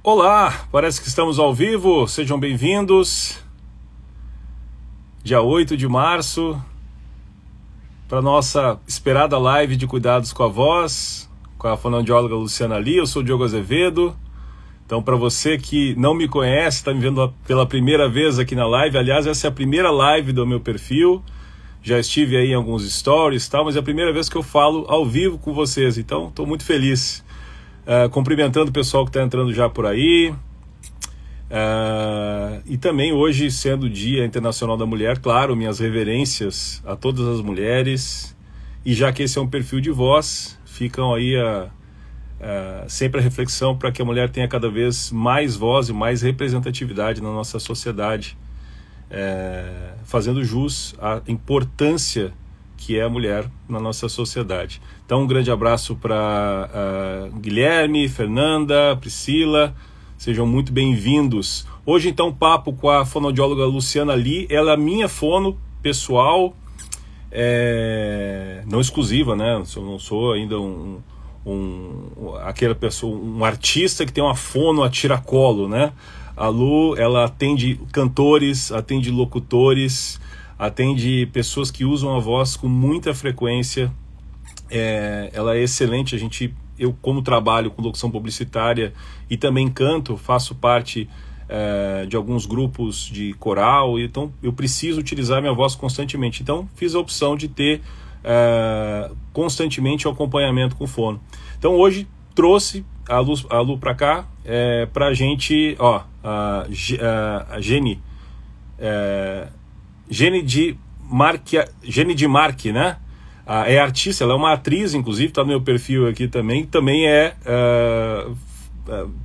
Olá, parece que estamos ao vivo, sejam bem-vindos. Dia 8 de março, para nossa esperada live de cuidados com a voz, com a fonoaudióloga Luciana Lee. Eu sou o Diogo Azevedo. Então, para você que não me conhece, está me vendo pela primeira vez aqui na live, aliás, essa é a primeira live do meu perfil. Já estive aí em alguns stories e tal, mas é a primeira vez que eu falo ao vivo com vocês, então estou muito feliz. Cumprimentando o pessoal que está entrando já por aí. E também hoje, sendo o Dia Internacional da Mulher, claro, minhas reverências a todas as mulheres. E já que esse é um perfil de voz, ficam aí sempre a reflexão para que a mulher tenha cada vez mais voz e mais representatividade na nossa sociedade, fazendo jus à importância que é a mulher na nossa sociedade. Então, um grande abraço para Guilherme, Fernanda, Priscila, sejam muito bem-vindos. Hoje, então, papo com a fonoaudióloga Luciana Lee. Ela é minha fono pessoal, não exclusiva, né? Eu não sou ainda aquela pessoa, um artista que tem uma fono a tiracolo, né? A Lu, ela atende cantores, atende locutores, atende pessoas que usam a voz com muita frequência. Ela é excelente. Eu, como trabalho com locução publicitária e também canto, faço parte de alguns grupos de coral, então eu preciso utilizar minha voz constantemente. Então fiz a opção de ter constantemente o acompanhamento com fono. Então hoje trouxe a Lu para cá para a gente, a Gene de Marque, né? É artista, ela é uma atriz, inclusive, está no meu perfil aqui também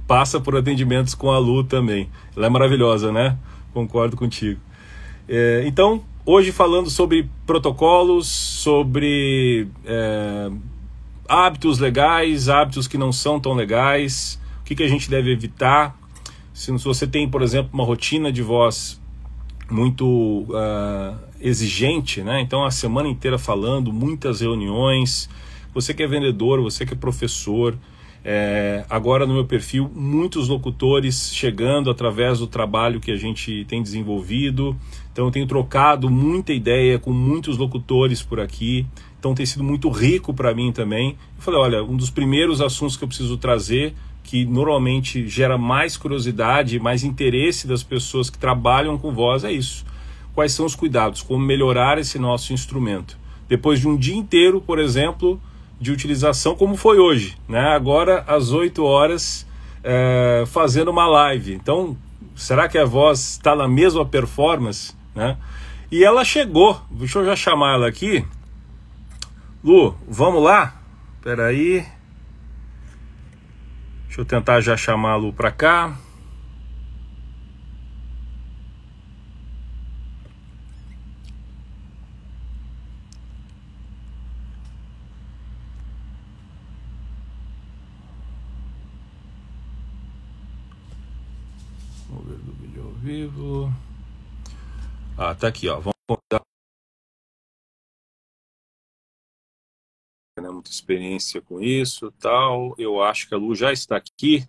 passa por atendimentos com a Lu também. Ela é maravilhosa, né? Concordo contigo. Então, hoje falando sobre protocolos, sobre hábitos legais, hábitos que não são tão legais, o que a gente deve evitar. Se você tem, por exemplo, uma rotina de voz muito exigente, né? Então a semana inteira falando, muitas reuniões, você que é vendedor, você que é professor, agora no meu perfil muitos locutores chegando através do trabalho que a gente tem desenvolvido. Então eu tenho trocado muita ideia com muitos locutores por aqui, então tem sido muito rico para mim também. Eu falei, olha, um dos primeiros assuntos que eu preciso trazer, que normalmente gera mais curiosidade, mais interesse das pessoas que trabalham com voz, é isso. Quais são os cuidados? Como melhorar esse nosso instrumento? Depois de um dia inteiro, por exemplo, de utilização, como foi hoje, né? Agora, às 8 horas, fazendo uma live. Então, será que a voz está na mesma performance, né? E ela chegou. Deixa eu já chamar ela aqui. Lu, vamos lá? Espera aí. Deixa eu tentar já chamar a Lu para cá. Vamos ver do vídeo ao vivo. Tá aqui, ó. Vamos convidar. Né, muita experiência com isso, tal. Eu acho que a Lu já está aqui.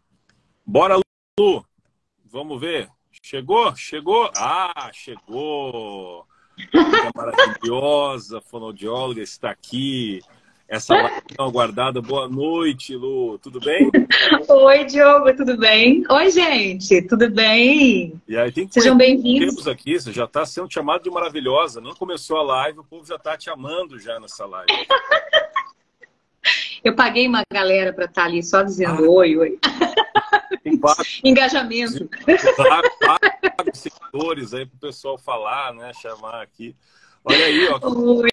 Bora, Lu! Vamos ver. Chegou? Chegou? Chegou! Coisa maravilhosa, fonoaudióloga está aqui. Essa live tão aguardada. Boa noite, Lu. Tudo bem? Oi, Diogo, tudo bem? Oi, gente, tudo bem? E aí, Sejam bem-vindos. Temos aqui, você já está sendo chamado de maravilhosa. Nem começou a live, o povo já está te amando já nessa live. Eu paguei uma galera para estar ali só dizendo oi. Engajamento. Vários seguidores aí para o pessoal falar, né? Chamar aqui. Olha aí, ó. Oi.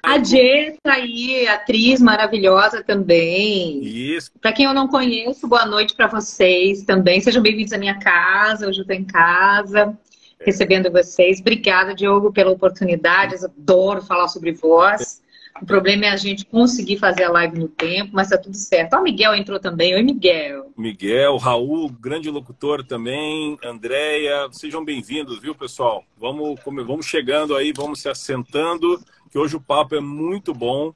A Jê tá aí, atriz maravilhosa também. Isso. Para quem eu não conheço, boa noite para vocês também. Sejam bem-vindos à minha casa. Hoje eu estou em casa, recebendo vocês. Obrigada, Diogo, pela oportunidade. Eu adoro falar sobre voz. O problema é a gente conseguir fazer a live no tempo, mas tá tudo certo. Ó, o Miguel entrou também. Oi, Miguel. Miguel, Raul, grande locutor também, Andréia, sejam bem-vindos, viu, pessoal? Vamos chegando aí, vamos se assentando, que hoje o papo é muito bom.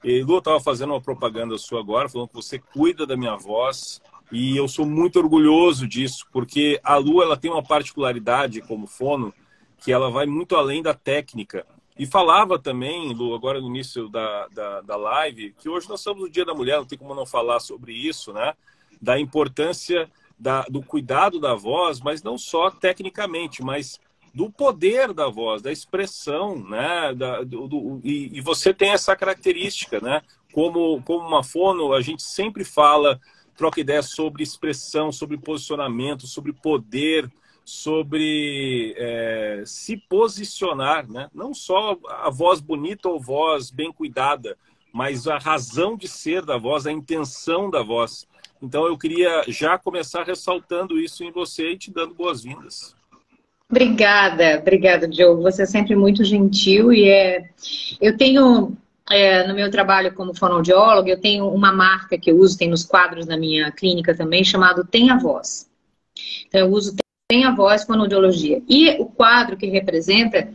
E Lu, eu estava fazendo uma propaganda sua agora, falando que você cuida da minha voz, E eu sou muito orgulhoso disso, porque a Lu, ela tem uma particularidade como fono, que ela vai muito além da técnica. E falava também, Lu, agora no início da live, que hoje nós estamos no Dia da Mulher, não tem como não falar sobre isso, né? Da importância do cuidado da voz, mas não só tecnicamente, mas do poder da voz, da expressão, né? E você tem essa característica, né? Como uma fono, a gente sempre fala, troca ideias sobre expressão, sobre posicionamento, sobre poder, sobre se posicionar, né? Não só a voz bonita ou voz bem cuidada, mas a razão de ser da voz, a intenção da voz. Então eu queria já começar ressaltando isso em você e te dando boas-vindas. Obrigada, Diogo. Você é sempre muito gentil eu tenho no meu trabalho como fonoaudióloga, eu tenho uma marca que eu uso, tem nos quadros na minha clínica também, chamado Tem a Voz. Então eu uso Tem a Voz fonoaudiologia. E o quadro que representa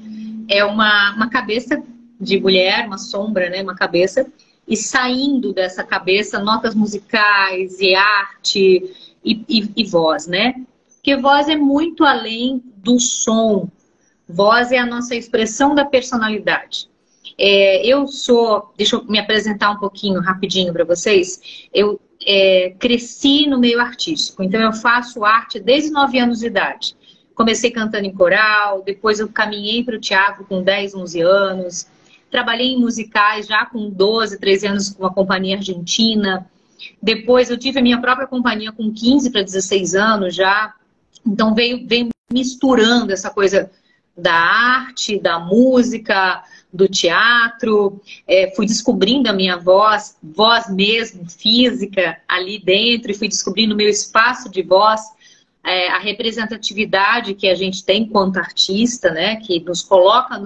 é uma cabeça de mulher, uma sombra, né, uma cabeça, e saindo dessa cabeça notas musicais e arte e voz, né? Porque voz é muito além do som. Voz é a nossa expressão da personalidade. Deixa eu me apresentar um pouquinho rapidinho para vocês. Eu cresci no meio artístico, então eu faço arte desde 9 anos de idade. Comecei cantando em coral, depois eu caminhei para o teatro com 10, 11 anos. Trabalhei em musicais já com 12, 13 anos com uma companhia argentina. Depois eu tive a minha própria companhia com 15 para 16 anos já. Então veio misturando essa coisa da arte, da música, do teatro. Fui descobrindo a minha voz mesmo, física, ali dentro. E fui descobrindo o meu espaço de voz, a representatividade que a gente tem enquanto artista, né? Que nos coloca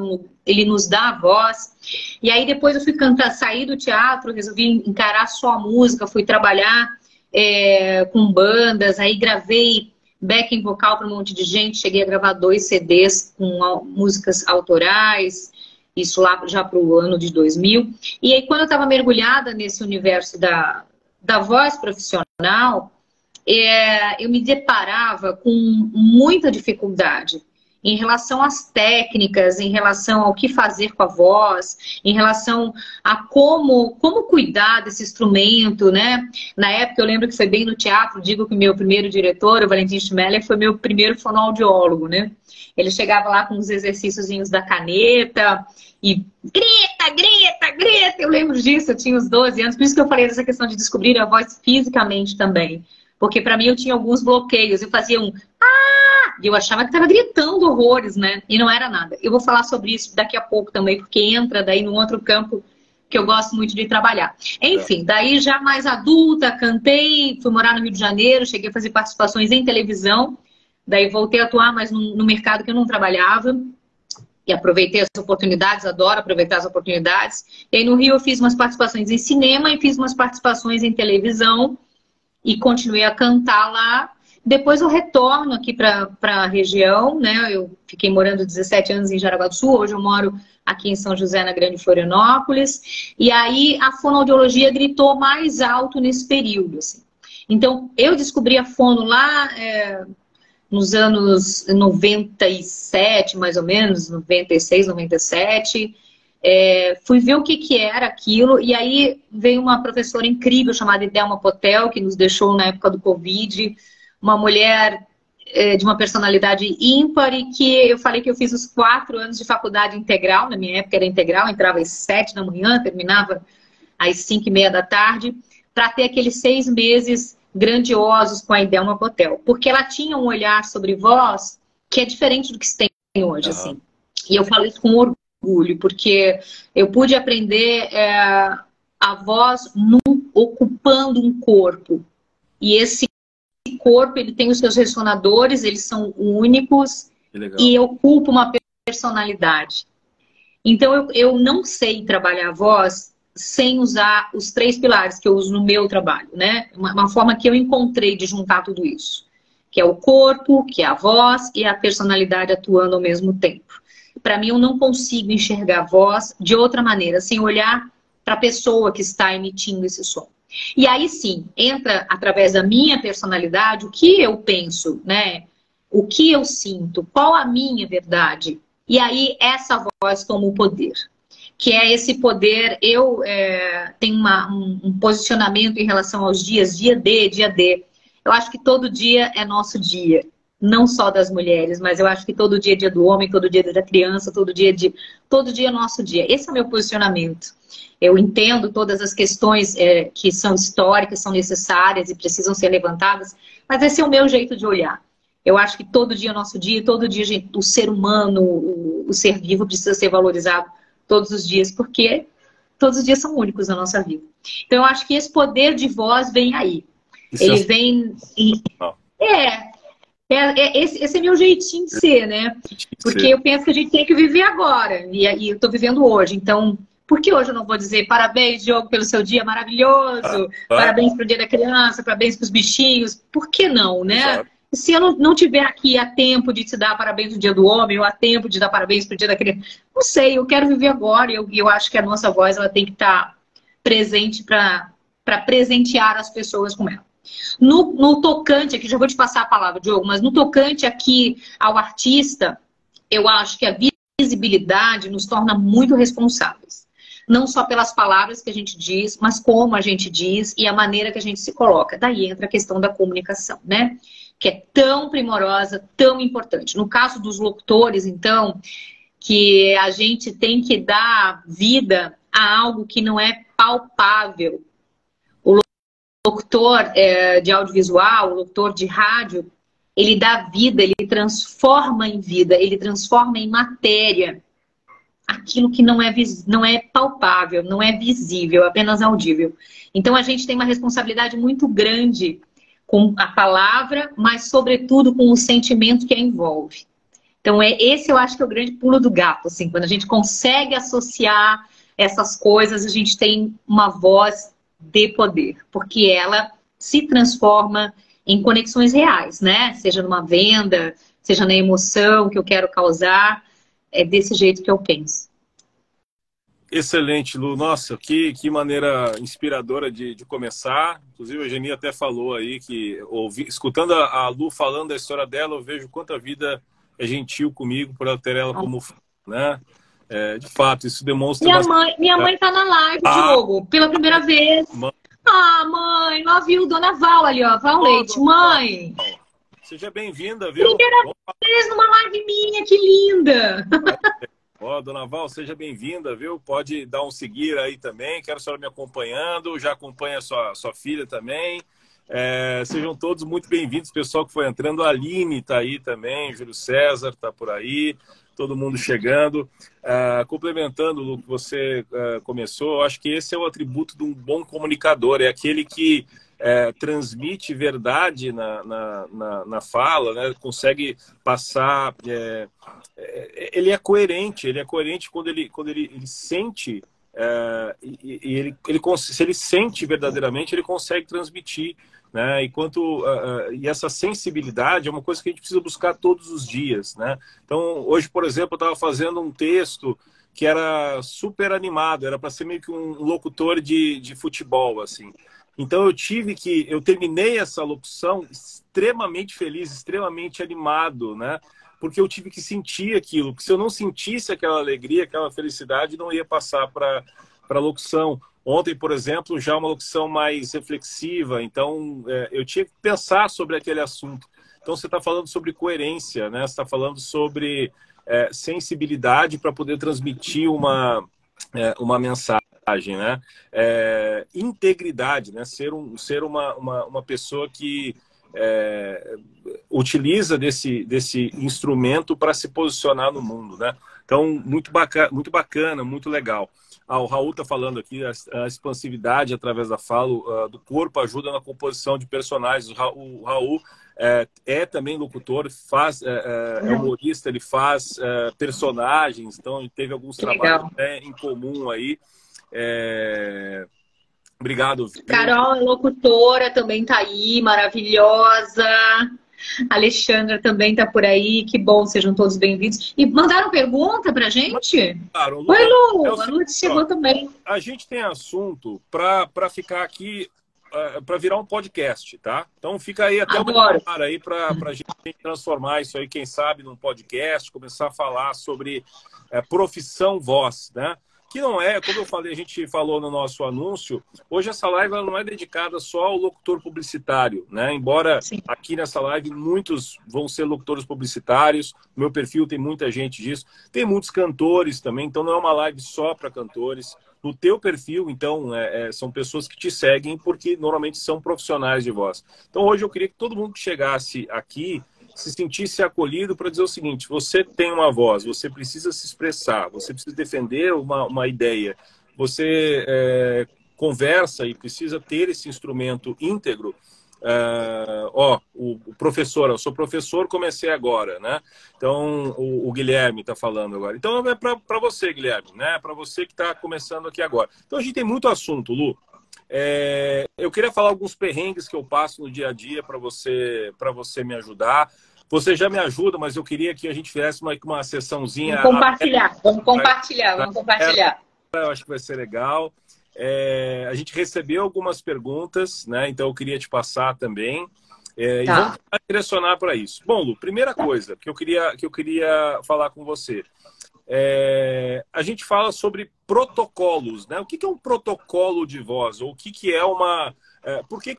ele nos dá a voz. E aí depois eu fui sair do teatro, resolvi encarar só a música, fui trabalhar com bandas, aí gravei backing vocal para um monte de gente, cheguei a gravar 2 CDs com músicas autorais, isso lá já para o ano de 2000. E aí quando eu estava mergulhada nesse universo da voz profissional, eu me deparava com muita dificuldade em relação às técnicas, em relação ao que fazer com a voz, em relação a como cuidar desse instrumento, né? Na época, eu lembro que foi bem no teatro, digo que o meu primeiro diretor, o Valentim Schmeller, foi meu primeiro fonoaudiólogo, né? Ele chegava lá com os exercíciozinhos da caneta e grita, grita, grita. Eu lembro disso, eu tinha uns 12 anos, por isso que eu falei dessa questão de descobrir a voz fisicamente também. Porque para mim eu tinha alguns bloqueios, eu fazia e eu achava que estava gritando horrores, né? E não era nada. Eu vou falar sobre isso daqui a pouco também, porque entra daí num outro campo que eu gosto muito de trabalhar. Enfim, daí já mais adulta, cantei, fui morar no Rio de Janeiro, cheguei a fazer participações em televisão, daí voltei a atuar, mas no mercado que eu não trabalhava, e aproveitei as oportunidades, adoro aproveitar as oportunidades. E aí no Rio eu fiz umas participações em cinema e fiz umas participações em televisão, e continuei a cantar lá. Depois eu retorno aqui para a região, né? Eu fiquei morando 17 anos em Jaraguá do Sul, hoje eu moro aqui em São José, na Grande Florianópolis. E aí a fonoaudiologia gritou mais alto nesse período, assim. Então, eu descobri a fono lá nos anos 97, mais ou menos, 96, 97. Fui ver o que era aquilo, e aí veio uma professora incrível chamada Idelma Potel, que nos deixou na época do Covid, uma mulher de uma personalidade ímpar, e que eu falei que eu fiz os 4 anos de faculdade integral, na minha época era integral, entrava às 7 da manhã, terminava às 5:30 da tarde, para ter aqueles 6 meses grandiosos com a Idelma Potel, porque ela tinha um olhar sobre voz que é diferente do que se tem hoje, assim. E eu falo isso com orgulho, porque eu pude aprender a voz ocupando um corpo. E esse corpo, ele tem os seus ressonadores, eles são únicos e ocupa uma personalidade. Então, eu não sei trabalhar a voz sem usar os 3 pilares que eu uso no meu trabalho, né? Uma forma que eu encontrei de juntar tudo isso, que é o corpo, que é a voz e a personalidade atuando ao mesmo tempo. Para mim, eu não consigo enxergar a voz de outra maneira, sem olhar para a pessoa que está emitindo esse som. E aí sim, entra através da minha personalidade o que eu penso, né? O que eu sinto, qual a minha verdade. E aí essa voz toma o poder. Que é esse poder, eu tenho um posicionamento em relação aos dias, dia D, dia D. Eu acho que todo dia é nosso dia. Não só das mulheres, mas eu acho que todo dia é dia do homem, todo dia é da criança, todo dia é nosso dia. Esse é o meu posicionamento. Eu entendo todas as questões que são históricas, são necessárias e precisam ser levantadas, mas esse é o meu jeito de olhar. Eu acho que todo dia é nosso dia, todo dia o ser humano, o ser vivo precisa ser valorizado todos os dias, porque todos os dias são únicos na nossa vida. Então eu acho que esse poder de voz vem aí. Ele vem... Esse é meu jeitinho de ser, né? Porque eu penso que a gente tem que viver agora. E eu tô vivendo hoje. Então, por que hoje eu não vou dizer parabéns, Diogo, pelo seu dia maravilhoso? Parabéns pro Dia da Criança, parabéns pros bichinhos. Por que não, né? Exato. Se eu não tiver aqui a tempo de te dar parabéns no Dia do Homem, ou a tempo de dar parabéns pro Dia da Criança, não sei, eu quero viver agora. E eu acho que a nossa voz ela tem que estar presente para presentear as pessoas com ela. No tocante aqui, já vou te passar a palavra, Diogo, mas no tocante aqui ao artista, eu acho que a visibilidade nos torna muito responsáveis. Não só pelas palavras que a gente diz, mas como a gente diz e a maneira que a gente se coloca. Daí entra a questão da comunicação, né? Que é tão primorosa, tão importante. No caso dos locutores, então, que a gente tem que dar vida a algo que não é palpável. O locutor de audiovisual, o locutor de rádio, ele dá vida, ele transforma em vida, ele transforma em matéria aquilo que não é palpável, não é visível, apenas audível. Então a gente tem uma responsabilidade muito grande com a palavra, mas sobretudo com o sentimento que a envolve. Então esse eu acho que é o grande pulo do gato, assim, quando a gente consegue associar essas coisas, a gente tem uma voz de poder, porque ela se transforma em conexões reais, né? Seja numa venda, seja na emoção que eu quero causar, é desse jeito que eu penso. Excelente, Lu. Nossa, que maneira inspiradora de começar. Inclusive, a Geni até falou aí que, escutando a Lu falando da história dela, eu vejo quanto a vida é gentil comigo por ela ter ela como fã, né? De fato, isso demonstra... Minha mãe tá na live, Diogo, pela primeira vez. Mãe, lá viu Dona Val ali, ó. Val Leite, mãe. Seja bem-vinda, viu? Primeira vez numa live minha, que linda. Dona Val, seja bem-vinda, viu? Pode dar um seguir aí também. Quero a senhora me acompanhando. Já acompanha sua filha também. Sejam todos muito bem-vindos. Pessoal que foi entrando. A Aline está aí também. Júlio César está por aí. Todo mundo chegando. Complementando, Lu, que você começou, eu acho que esse é o atributo de um bom comunicador. É aquele que transmite verdade na fala, né? Consegue passar... ele é coerente quando ele sente... se ele sente verdadeiramente, ele consegue transmitir, né? E essa sensibilidade é uma coisa que a gente precisa buscar todos os dias, né? Então, hoje, por exemplo, eu estava fazendo um texto que era super animado, era para ser meio que um locutor de futebol, assim. Então, eu terminei essa locução extremamente feliz, extremamente animado, né? Porque eu tive que sentir aquilo, porque se eu não sentisse aquela alegria, aquela felicidade, não ia passar para a locução. Ontem, por exemplo, já uma locução mais reflexiva, então eu tinha que pensar sobre aquele assunto. Então você está falando sobre coerência, né? Você está falando sobre sensibilidade para poder transmitir uma mensagem, né? Integridade, né? Ser uma pessoa que utiliza desse instrumento para se posicionar no mundo, né? Então, muito bacana, muito legal. O Raul está falando aqui, a expansividade através da fala do corpo ajuda na composição de personagens. O Raul também locutor, é humorista, ele faz personagens, então ele teve alguns trabalhos em comum aí. Obrigado. Carol é locutora, também tá aí, maravilhosa. A Alexandra também está por aí. Que bom, sejam todos bem-vindos. E mandaram pergunta pra gente? Claro, Oi, Lu! a Lourdes chegou também. A gente tem assunto para ficar aqui, para virar um podcast, tá? Então fica aí até uma hora aí para a gente transformar isso aí, quem sabe, num podcast, começar a falar sobre profissão voz, né? Que não é, como eu falei, a gente falou no nosso anúncio, hoje essa live ela não é dedicada só ao locutor publicitário, né? Embora Sim. aqui nessa live muitos vão ser locutores publicitários, no meu perfil tem muita gente disso, tem muitos cantores também, então não é uma live só para cantores. No teu perfil, então, são pessoas que te seguem porque normalmente são profissionais de voz. Então hoje eu queria que todo mundo que chegasse aqui se sentisse acolhido para dizer o seguinte: você tem uma voz, você precisa se expressar, você precisa defender uma ideia, você conversa e precisa ter esse instrumento íntegro. O professor, eu sou professor, comecei agora, né? Então o Guilherme está falando agora. Então é para você, Guilherme, né? Para você que está começando aqui agora. Então a gente tem muito assunto, Lu. Eu queria falar alguns perrengues que eu passo no dia a dia para você me ajudar. Você já me ajuda, mas eu queria que a gente fizesse uma sessãozinha. Vamos compartilhar. Eu acho que vai ser legal. A gente recebeu algumas perguntas, né? Então eu queria te passar também. E vamos direcionar para isso. Bom, Lu, primeira coisa que eu queria falar com você. A gente fala sobre protocolos, né? O que é um protocolo de voz? Ou o que é uma... Por que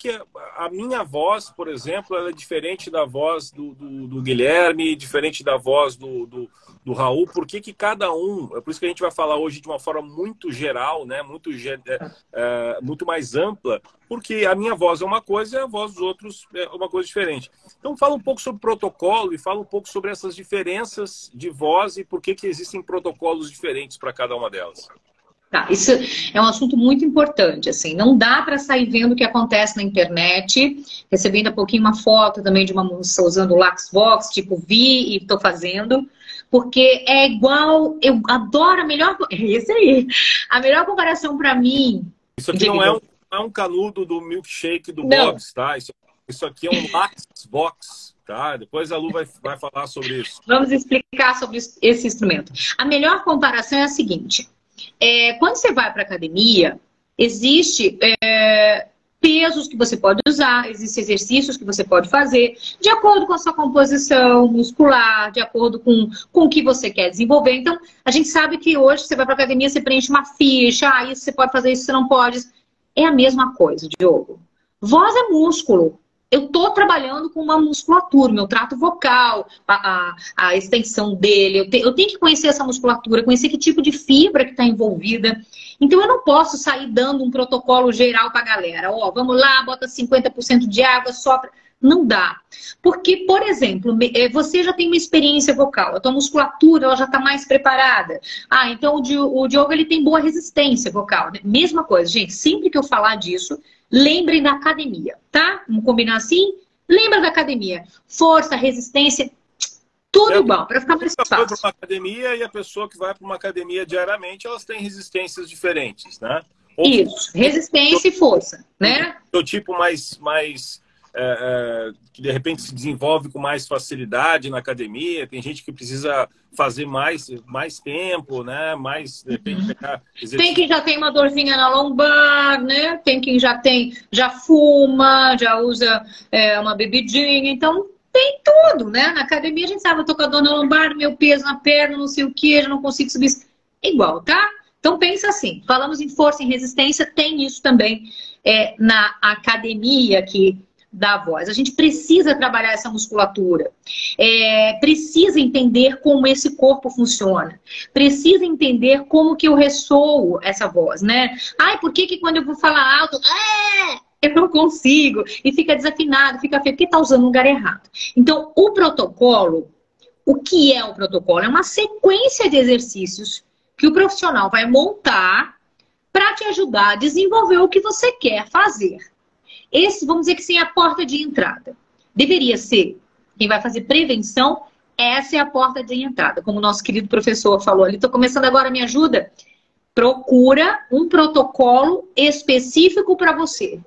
a minha voz, por exemplo, ela é diferente da voz do Guilherme, diferente da voz do Raul? Por que cada um... É por isso que a gente vai falar hoje de uma forma muito geral, né? Muito mais ampla, porque a minha voz é uma coisa e a voz dos outros é uma coisa diferente. Então fala um pouco sobre protocolo e fala um pouco sobre essas diferenças de voz e por que existem protocolos diferentes para cada uma delas. Tá, isso é um assunto muito importante, assim, não dá para sair vendo o que acontece na internet, recebendo há pouquinho uma foto também de uma moça usando o LaxVox, tipo, vi e tô fazendo, porque é igual, eu adoro esse aí, a melhor comparação para mim... Isso aqui não é um canudo do milkshake do Bob's, tá? Isso aqui é um LaxVox, tá? Depois a Lu vai falar sobre isso. Vamos explicar sobre esse instrumento. A melhor comparação é a seguinte... quando você vai para a academia, existe pesos que você pode usar, existem exercícios que você pode fazer de acordo com a sua composição muscular, de acordo com o que você quer desenvolver. Então, a gente sabe que hoje você vai para a academia, você preenche uma ficha, isso você pode fazer, isso você não pode. É a mesma coisa, Diogo. Voz é músculo. Eu estou trabalhando com uma musculatura, meu trato vocal, a extensão dele. Eu tenho que conhecer essa musculatura, conhecer que tipo de fibra que está envolvida. Então, eu não posso sair dando um protocolo geral para a galera. Vamos lá, bota 50% de água, sopra. Não dá. Porque, por exemplo, você já tem uma experiência vocal, a tua musculatura ela já está mais preparada. Então o Diogo ele tem boa resistência vocal. Mesma coisa, gente, sempre que eu falar disso, lembrem da academia, tá? Vamos combinar assim? Lembra da academia. Força, resistência, tudo igual, para ficar mais fácil. Para uma academia e a pessoa que vai para uma academia diariamente, elas têm resistências diferentes, né? Isso, resistência e força, né? O tipo mais que de repente se desenvolve com mais facilidade na academia, tem gente que precisa fazer mais tempo, né? De repente, tem quem já tem uma dorzinha na lombar, né? Tem quem já fuma, já usa uma bebidinha, então tem tudo, né? Na academia a gente sabe, eu tô com a dor na lombar, meu peso na perna, não sei o que, já não consigo subir. Igual, tá? Então pensa assim, falamos em força e resistência, tem isso também na academia que da voz. A gente precisa trabalhar essa musculatura, precisa entender como esse corpo funciona, precisa entender como que eu ressoo essa voz, né? Por que quando eu vou falar alto, eu não consigo, e fica desafinado, fica feio, porque tá usando um lugar errado. Então, o protocolo, o que é o protocolo? É uma sequência de exercícios que o profissional vai montar para te ajudar a desenvolver o que você quer fazer. Esse, vamos dizer que sim, é a porta de entrada. Deveria ser, quem vai fazer prevenção, essa é a porta de entrada. Como o nosso querido professor falou ali, estou começando agora, me ajuda? Procura um protocolo específico para você.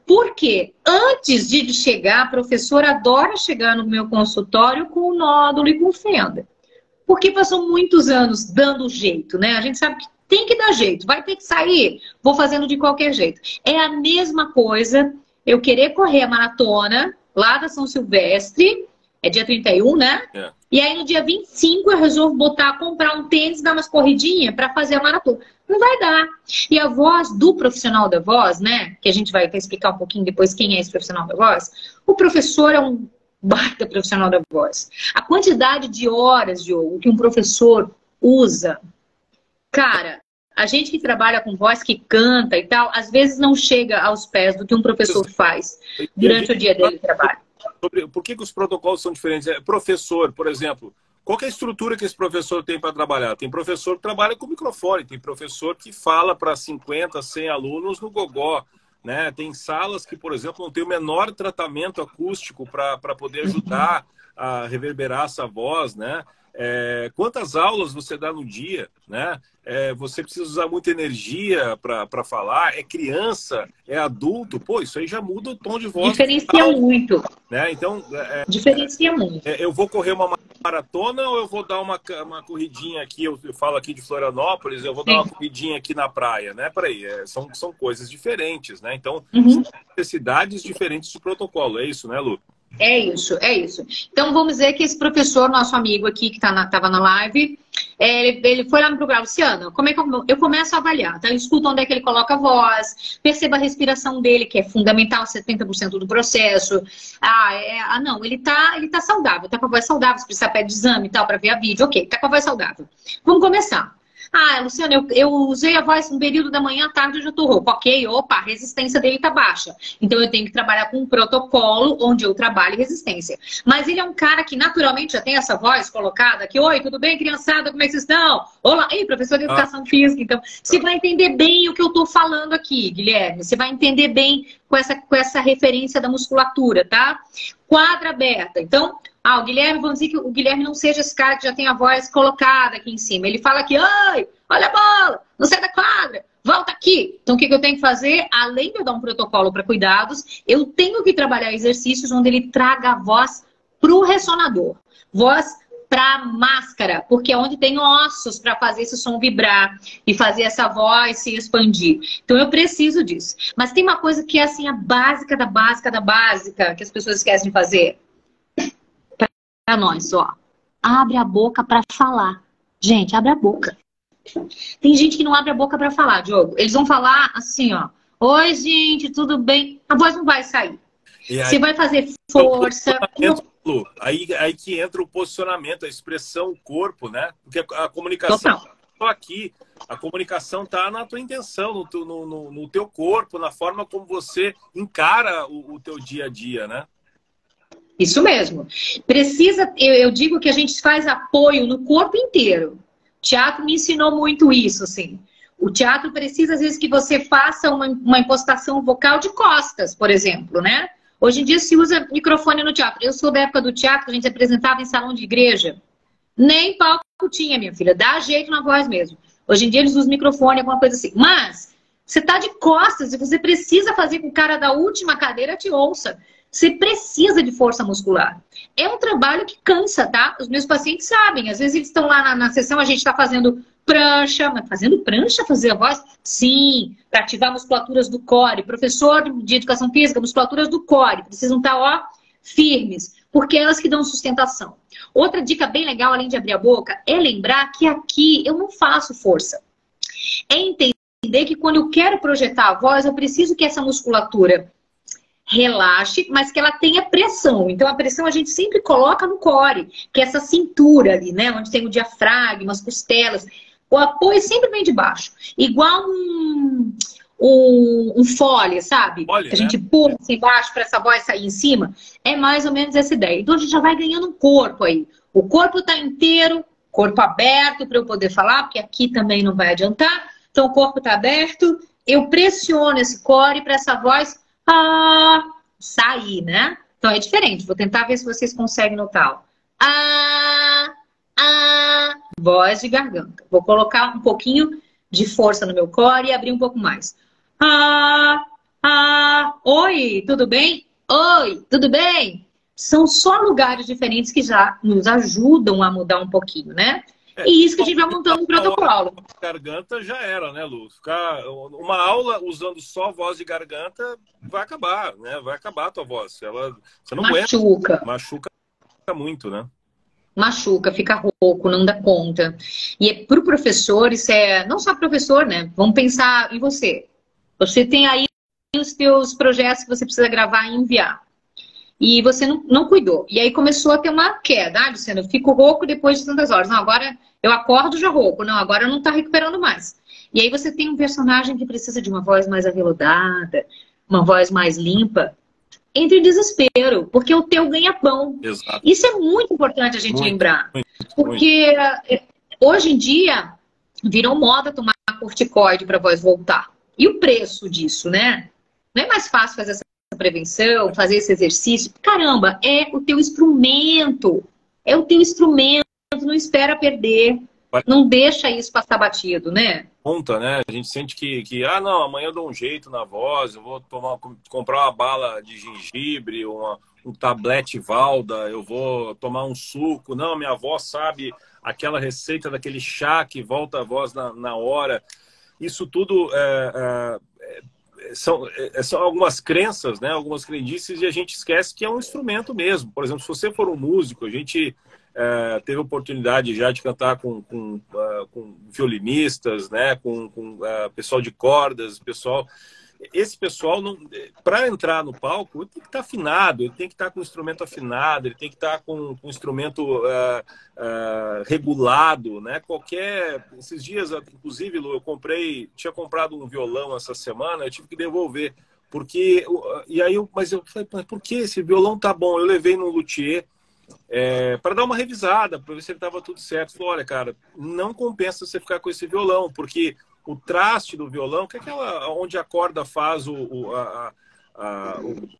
Porque antes de chegar, a professora adora chegar no meu consultório com nódulo e com fenda. Porque passou muitos anos dando jeito, né? A gente sabe que tem que dar jeito, vai ter que sair, vou fazendo de qualquer jeito. É a mesma coisa eu querer correr a maratona lá da São Silvestre, é dia 31, né? É. E aí no dia 25 eu resolvo comprar um tênis, dar umas corridinhas para fazer a maratona. Não vai dar. E a voz do profissional da voz, né? Que a gente vai explicar um pouquinho depois quem é esse profissional da voz. O professor é um baita profissional da voz. A quantidade de horas, Diogo, que um professor usa. Cara, a gente que trabalha com voz, que canta e tal, às vezes não chega aos pés do que um professor faz durante o dia dele de trabalho. Por que os protocolos são diferentes? Professor, por exemplo, qual é a estrutura que esse professor tem para trabalhar? Tem professor que trabalha com microfone, tem professor que fala para 50, 100 alunos no gogó, né? Tem salas que, por exemplo, não tem o menor tratamento acústico para poder ajudar a reverberar essa voz, né? Quantas aulas você dá no dia, né? Você precisa usar muita energia para falar, é criança, é adulto, pô, isso aí já muda o tom de voz. Diferencia muito. Né? Então, diferencia muito. Eu vou correr uma maratona ou eu vou dar uma corridinha aqui, eu falo aqui de Florianópolis, eu vou dar uma corridinha aqui na praia, né? Peraí, são coisas diferentes, né? Então, são necessidades diferentes de protocolo, é isso, né, Lu? É isso, é isso. Então, vamos dizer que esse professor, nosso amigo aqui, que estava na live, ele foi lá me procurar, Luciana, como é que eu começo a avaliar? Tá? Eu escuto onde é que ele coloca a voz, perceba a respiração dele, que é fundamental, 70% do processo. Não, ele tá saudável, tá com a voz saudável, se precisar pede exame e tal, para ver a vídeo, ok, tá com a voz saudável. Vamos começar. Luciana, eu usei a voz no período da manhã, à tarde eu já tô roupa. Ok, a resistência dele tá baixa. Então eu tenho que trabalhar com um protocolo onde eu trabalho resistência. Mas ele é um cara que naturalmente já tem essa voz colocada aqui. Oi, tudo bem, criançada? Como é que vocês estão? Olá, ei, professor de educação física. Então, você vai entender bem o que eu tô falando aqui, Guilherme. Você vai entender bem com essa referência da musculatura, tá? Quadra aberta. Então, o Guilherme, vamos dizer que o Guilherme não seja esse cara que já tem a voz colocada aqui em cima. Ele fala aqui, oi, olha a bola, não sai da quadra, volta aqui. Então, o que eu tenho que fazer? Além de eu dar um protocolo para cuidados, eu tenho que trabalhar exercícios onde ele traga a voz para o ressonador. Voz para máscara, porque é onde tem ossos para fazer esse som vibrar e fazer essa voz se expandir. Então, eu preciso disso. Mas tem uma coisa que é assim, a básica da básica da básica, que as pessoas esquecem de fazer. Para nós, abre a boca para falar. Gente, abre a boca. Tem gente que não abre a boca para falar, Diogo. Eles vão falar assim, oi, gente, tudo bem? A voz não vai sair. Você vai fazer força. Aí que entra o posicionamento, a expressão, o corpo, né? Porque a comunicação só aqui. A comunicação tá na tua intenção, no teu corpo, na forma como você encara o teu dia a dia, né? Isso mesmo. Precisa, eu digo que a gente faz apoio no corpo inteiro. O teatro me ensinou muito isso, assim. O teatro precisa, às vezes, que você faça uma impostação vocal de costas, por exemplo, né? Hoje em dia se usa microfone no teatro. Eu sou da época do teatro, a gente apresentava em salão de igreja. Nem palco tinha, minha filha. Dá jeito na voz mesmo. Hoje em dia eles usam microfone, alguma coisa assim. Mas você tá de costas e você precisa fazer com que o cara da última cadeira te ouça. Você precisa de força muscular. É um trabalho que cansa, tá? Os meus pacientes sabem. Às vezes eles estão lá na sessão, a gente está fazendo prancha. Mas fazendo prancha, fazer a voz? Sim, para ativar musculaturas do core. Professor de educação física, musculaturas do core. Precisam estar, firmes. Porque é elas que dão sustentação. Outra dica bem legal, além de abrir a boca, é lembrar que aqui eu não faço força. É entender que quando eu quero projetar a voz, eu preciso que essa musculatura relaxe, mas que ela tenha pressão. Então, a pressão a gente sempre coloca no core, que é essa cintura ali, né? Onde tem o diafragma, as costelas. O apoio sempre vem de baixo. Igual um fole, sabe? Que a gente pula assim embaixo para essa voz sair em cima. É mais ou menos essa ideia. Então, a gente já vai ganhando um corpo aí. O corpo tá inteiro, corpo aberto para eu poder falar, porque aqui também não vai adiantar. Então, o corpo tá aberto. Eu pressiono esse core para essa voz sair, né? Então é diferente. Vou tentar ver se vocês conseguem notar. Voz de garganta. Vou colocar um pouquinho de força no meu core e abrir um pouco mais. Oi, tudo bem? Oi, tudo bem? São só lugares diferentes que já nos ajudam a mudar um pouquinho, né? É, E isso que a gente vai montando um uma hora protocolo. de garganta já era, né, Lu? Ficar uma aula usando só voz de garganta vai acabar, né? Vai acabar a tua voz. Você não aguenta, Machuca, machuca muito, né? machuca, fica rouco, não dá conta. E para o professor, isso é não só professor, né? Vamos pensar em você. Você tem aí os teus projetos que você precisa gravar e enviar. E você não cuidou. E aí começou a ter uma queda. Luciano, eu fico rouco depois de tantas horas. Não, agora eu acordo já rouco. Não, agora não tá recuperando mais. E aí você tem um personagem que precisa de uma voz mais aveludada, uma voz mais limpa. Entre em desespero, porque o teu ganha-pão. Exato. Isso é muito importante a gente Muito, lembrar. muito. Porque hoje em dia virou moda tomar corticoide para a voz voltar. E o preço disso, né? Não é mais fácil fazer essa prevenção, fazer esse exercício? Caramba, é o teu instrumento. É o teu instrumento, não espera perder. Não deixa isso passar batido, né? Conta, né? A gente sente não, amanhã eu dou um jeito na voz, eu vou comprar uma bala de gengibre, um tablete Valda, eu vou tomar um suco. Não, minha avó sabe aquela receita daquele chá que volta a voz na hora. Isso tudo são algumas crenças, né? Algumas crendices, e a gente esquece que é um instrumento mesmo. Por exemplo, se você for um músico, a gente teve a oportunidade já de cantar com violinistas, né? Com pessoal de cordas, esse pessoal, para entrar no palco, ele tem que estar afinado, ele tem que estar com o instrumento afinado, ele tem que estar com o instrumento regulado, né? Esses dias, inclusive, Lu, tinha comprado um violão essa semana, eu tive que devolver, mas eu falei, por que esse violão tá bom? Eu levei no luthier para dar uma revisada, para ver se ele estava tudo certo. Falei, olha, cara, não compensa você ficar com esse violão, porque o traste do violão, que é onde a corda faz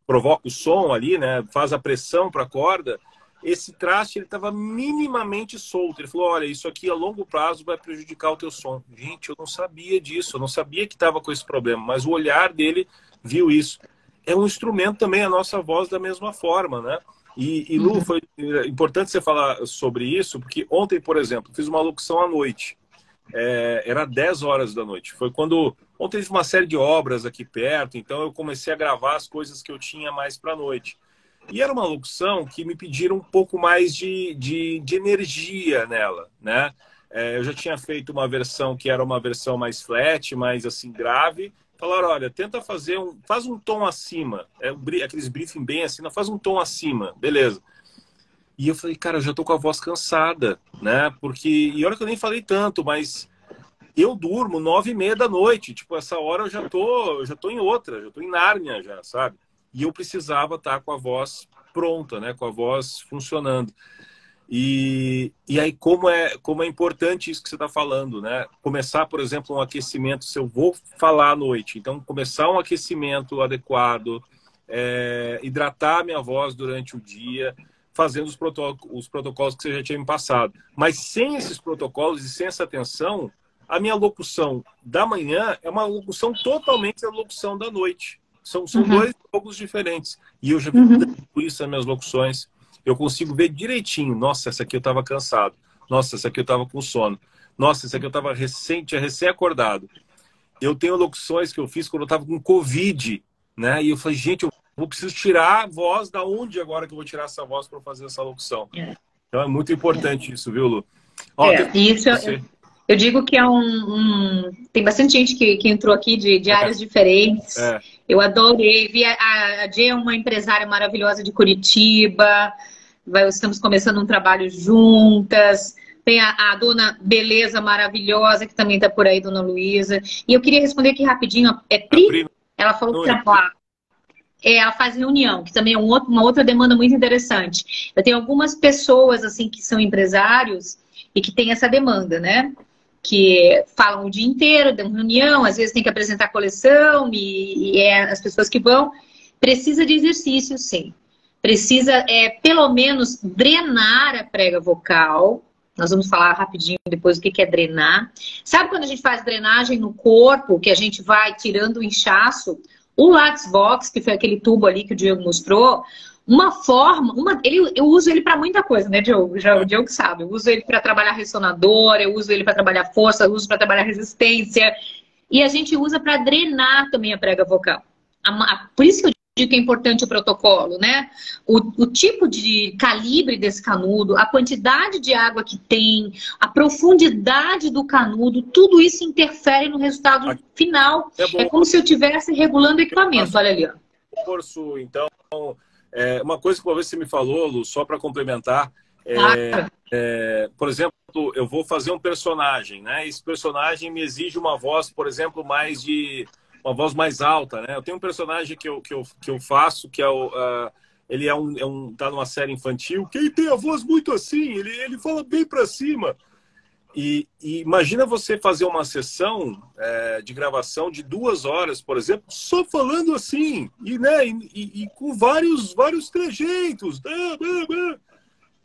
provoca o som ali, né? Faz a pressão para a corda. Esse traste ele estava minimamente solto. Ele falou, olha, isso aqui a longo prazo vai prejudicar o teu som. Gente, eu não sabia disso, eu não sabia que estava com esse problema, mas o olhar dele viu isso. É um instrumento também, a nossa voz da mesma forma, né? E Lu, foi importante você falar sobre isso, porque ontem, por exemplo, fiz uma locução à noite. Era 10 horas da noite. Foi quando... Ontem teve uma série de obras aqui perto, então eu comecei a gravar as coisas que eu tinha mais para a noite. E era uma locução que me pediram um pouco mais de energia nela, né? Eu já tinha feito uma versão que era uma versão mais flat, mais assim, grave. Falaram, olha, tenta faz um tom acima. Aqueles briefing bem assim, não, faz um tom acima. Beleza. E eu falei, cara, eu já tô com a voz cansada, né? E olha que eu nem falei tanto, mas eu durmo 9h30 da noite. Tipo, essa hora eu já tô em outra, já tô em Nárnia já, sabe? E eu precisava estar com a voz pronta, né? Com a voz funcionando. E aí, como é importante isso que você está falando, né? Começar, por exemplo, um aquecimento, se eu vou falar à noite, então começar um aquecimento adequado, hidratar a minha voz durante o dia, fazendo os protocolos que você já tinha me passado. Mas sem esses protocolos e sem essa atenção, a minha locução da manhã é uma locução totalmente a locução da noite. São dois jogos diferentes. E eu já vi isso nas minhas locuções. Eu consigo ver direitinho. Nossa, essa aqui eu estava cansado. Nossa, essa aqui eu estava com sono. Nossa, essa aqui eu estava recém-acordado. Eu tenho locuções que eu fiz quando eu estava com Covid, né? E eu falei, gente, eu preciso tirar a voz da onde agora que eu vou tirar essa voz para fazer essa locução. Então é muito importante isso, viu, Lu? Isso eu digo que tem bastante gente que entrou aqui de áreas diferentes. Eu adorei. A Jay é uma empresária maravilhosa de Curitiba. Estamos começando um trabalho juntas. Tem a dona Beleza maravilhosa, que também está por aí, dona Luísa. E eu queria responder aqui rapidinho. Pri? Ela falou que ela faz reunião, que também é uma outra demanda muito interessante. Eu tenho algumas pessoas assim que são empresários e que têm essa demanda, né? Que falam o dia inteiro, dão reunião, às vezes tem que apresentar coleção e as pessoas que vão. Precisa de exercício, sim. Precisa, pelo menos, drenar a prega vocal. Nós vamos falar rapidinho depois o que é drenar. Sabe quando a gente faz drenagem no corpo, que a gente vai tirando o inchaço? O Laxvox, que foi aquele tubo ali que o Diego mostrou, uma forma, eu uso ele para muita coisa, né, Diogo? Já o Diogo sabe. Eu uso ele para trabalhar ressonador, eu uso ele para trabalhar força, eu uso para trabalhar resistência. E a gente usa para drenar também a prega vocal. Por isso que eu digo que é importante o protocolo, né? O tipo de calibre desse canudo, a quantidade de água que tem, a profundidade do canudo, tudo isso interfere no resultado final. É como se eu estivesse regulando o equipamento. Olha ali, ó. Então, uma coisa que uma vez você me falou, Lu, só para complementar, por exemplo, eu vou fazer um personagem, né? Esse personagem me exige uma voz, por exemplo, uma voz mais alta, né? Eu tenho um personagem que eu faço, que é ele tá numa série infantil, que ele tem a voz muito assim, ele fala bem para cima. E imagina você fazer uma sessão de gravação de 2 horas, por exemplo, só falando assim, e com vários trejeitos,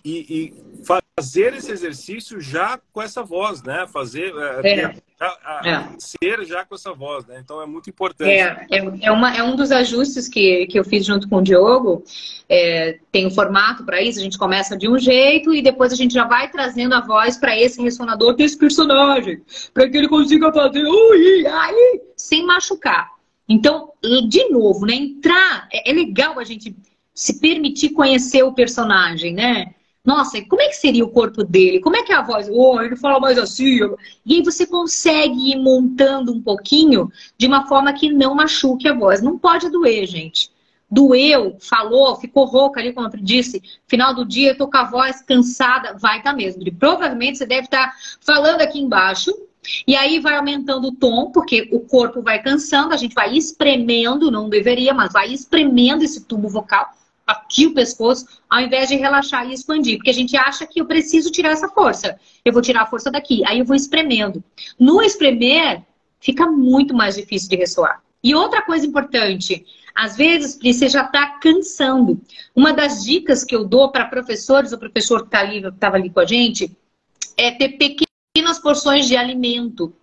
e fazer esse exercício já com essa voz, né? Ser já com essa voz, né? Então é muito importante. É um dos ajustes que eu fiz junto com o Diogo. Tem um formato para isso, a gente começa de um jeito e depois a gente já vai trazendo a voz para esse ressonador desse personagem, para que ele consiga fazer sem machucar. Então, de novo, né? É legal a gente se permitir conhecer o personagem, né? Nossa, como é que seria o corpo dele? Como é que é a voz? Ele fala mais assim. E aí você consegue ir montando um pouquinho de uma forma que não machuque a voz. Não pode doer, gente. Doeu, falou, ficou rouca ali, como eu disse. Final do dia, eu tô com a voz cansada. Vai estar mesmo. E provavelmente você deve estar falando aqui embaixo. E aí vai aumentando o tom, porque o corpo vai cansando. A gente vai espremendo, não deveria, mas vai espremendo esse tubo vocal. Aqui o pescoço, ao invés de relaxar e expandir. Porque a gente acha que eu preciso tirar essa força. Eu vou tirar a força daqui. Aí eu vou espremendo. No espremer, fica muito mais difícil de ressoar. E outra coisa importante, às vezes você já está cansando. Uma das dicas que eu dou para professores, o professor que estava ali com a gente, é ter pequenas porções de alimento.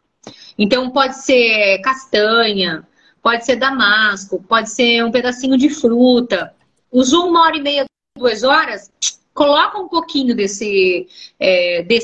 Então pode ser castanha, pode ser damasco, pode ser um pedacinho de fruta. Usou 1h30, 2 horas, coloca um pouquinho desse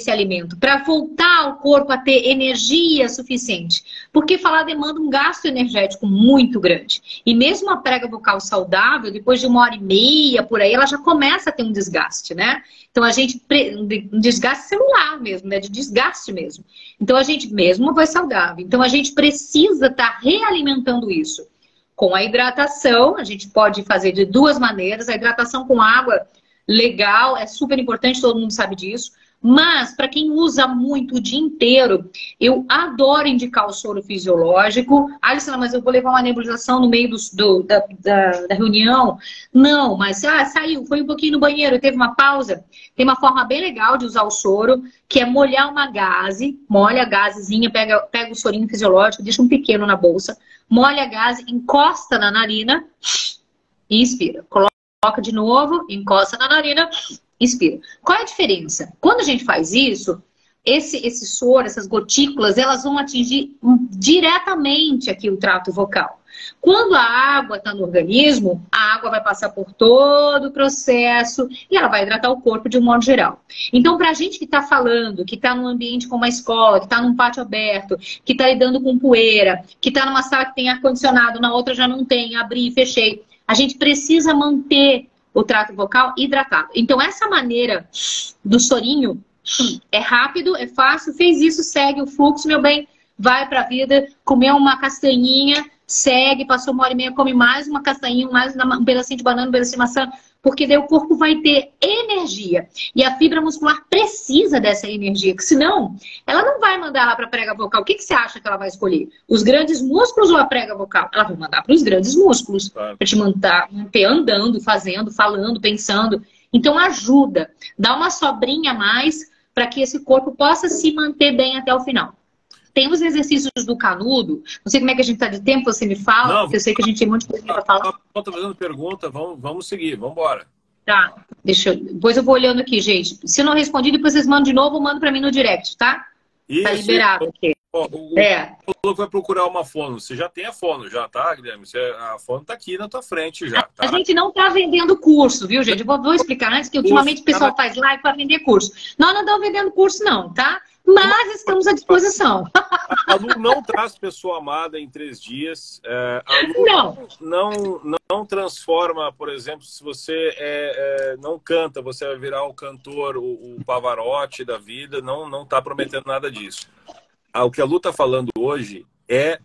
alimento para voltar ao corpo a ter energia suficiente. Porque falar demanda um gasto energético muito grande. E mesmo a prega vocal saudável, depois de 1h30, por aí, ela já começa a ter um desgaste, né? Então um desgaste celular mesmo, né? De desgaste mesmo. Então a gente, mesmo uma voz saudável, então a gente precisa estar realimentando isso. Com a hidratação, a gente pode fazer de 2 maneiras. A hidratação com água, legal, é super importante, todo mundo sabe disso. Mas, para quem usa muito o dia inteiro, eu adoro indicar o soro fisiológico. Alisson, mas eu vou levar uma nebulização no meio da reunião. Não, mas saiu, foi um pouquinho no banheiro, teve uma pausa. Tem uma forma bem legal de usar o soro, que é molhar uma gaze. Molha a gazezinha, pega o sorinho fisiológico, deixa um pequeno na bolsa. Molha a gaze, encosta na narina e inspira. Coloca de novo, encosta na narina, inspira. Qual é a diferença? Quando a gente faz isso, esse soro, essas gotículas, elas vão atingir diretamente aqui o trato vocal. Quando a água está no organismo, a água vai passar por todo o processo e ela vai hidratar o corpo de um modo geral. Então, para a gente que está falando, que está num ambiente como uma escola, que está num pátio aberto, que está lidando com poeira, que está numa sala que tem ar-condicionado, na outra já não tem, abri e fechei, a gente precisa manter o trato vocal hidratado. Então, essa maneira do sorinho é rápido, é fácil, fez isso, segue o fluxo, meu bem, vai para a vida, comeu uma castanhinha, segue, passou 1h30, come mais uma castanhinha, mais um pedacinho de banana, um pedacinho de maçã, porque daí o corpo vai ter energia. E a fibra muscular precisa dessa energia, que senão ela não vai mandar lá para a prega vocal. O que você acha que ela vai escolher? Os grandes músculos ou a prega vocal? Ela vai mandar para os grandes músculos, para te manter andando, fazendo, falando, pensando. Então ajuda, dá uma sobrinha a mais para que esse corpo possa se manter bem até o final. Tem os exercícios do canudo. Não sei como é que a gente está de tempo, você me fala, não, porque eu sei que a gente tem um monte de coisa para falar. Estou fazendo pergunta, vamos seguir, vamos embora. Tá, depois eu vou olhando aqui, gente. Se eu não respondi, depois vocês mandam de novo ou mandam para mim no direct, tá? Isso, tá liberado aqui. Ó, o falou que vai procurar uma fono. Você já tem a fono, já, tá, Guilherme? A fono tá aqui na tua frente já, tá? A gente não tá vendendo curso, viu, gente? Vou explicar antes, que ultimamente o pessoal faz live para vender curso. Nós não estamos vendendo curso, não, tá? Mas estamos à disposição. A Lu não traz pessoa amada em 3 dias. A Lu não transforma, por exemplo, se você não canta, você vai virar o cantor, o Pavarotti da vida. Não está prometendo nada disso. O que a Lu está falando hoje é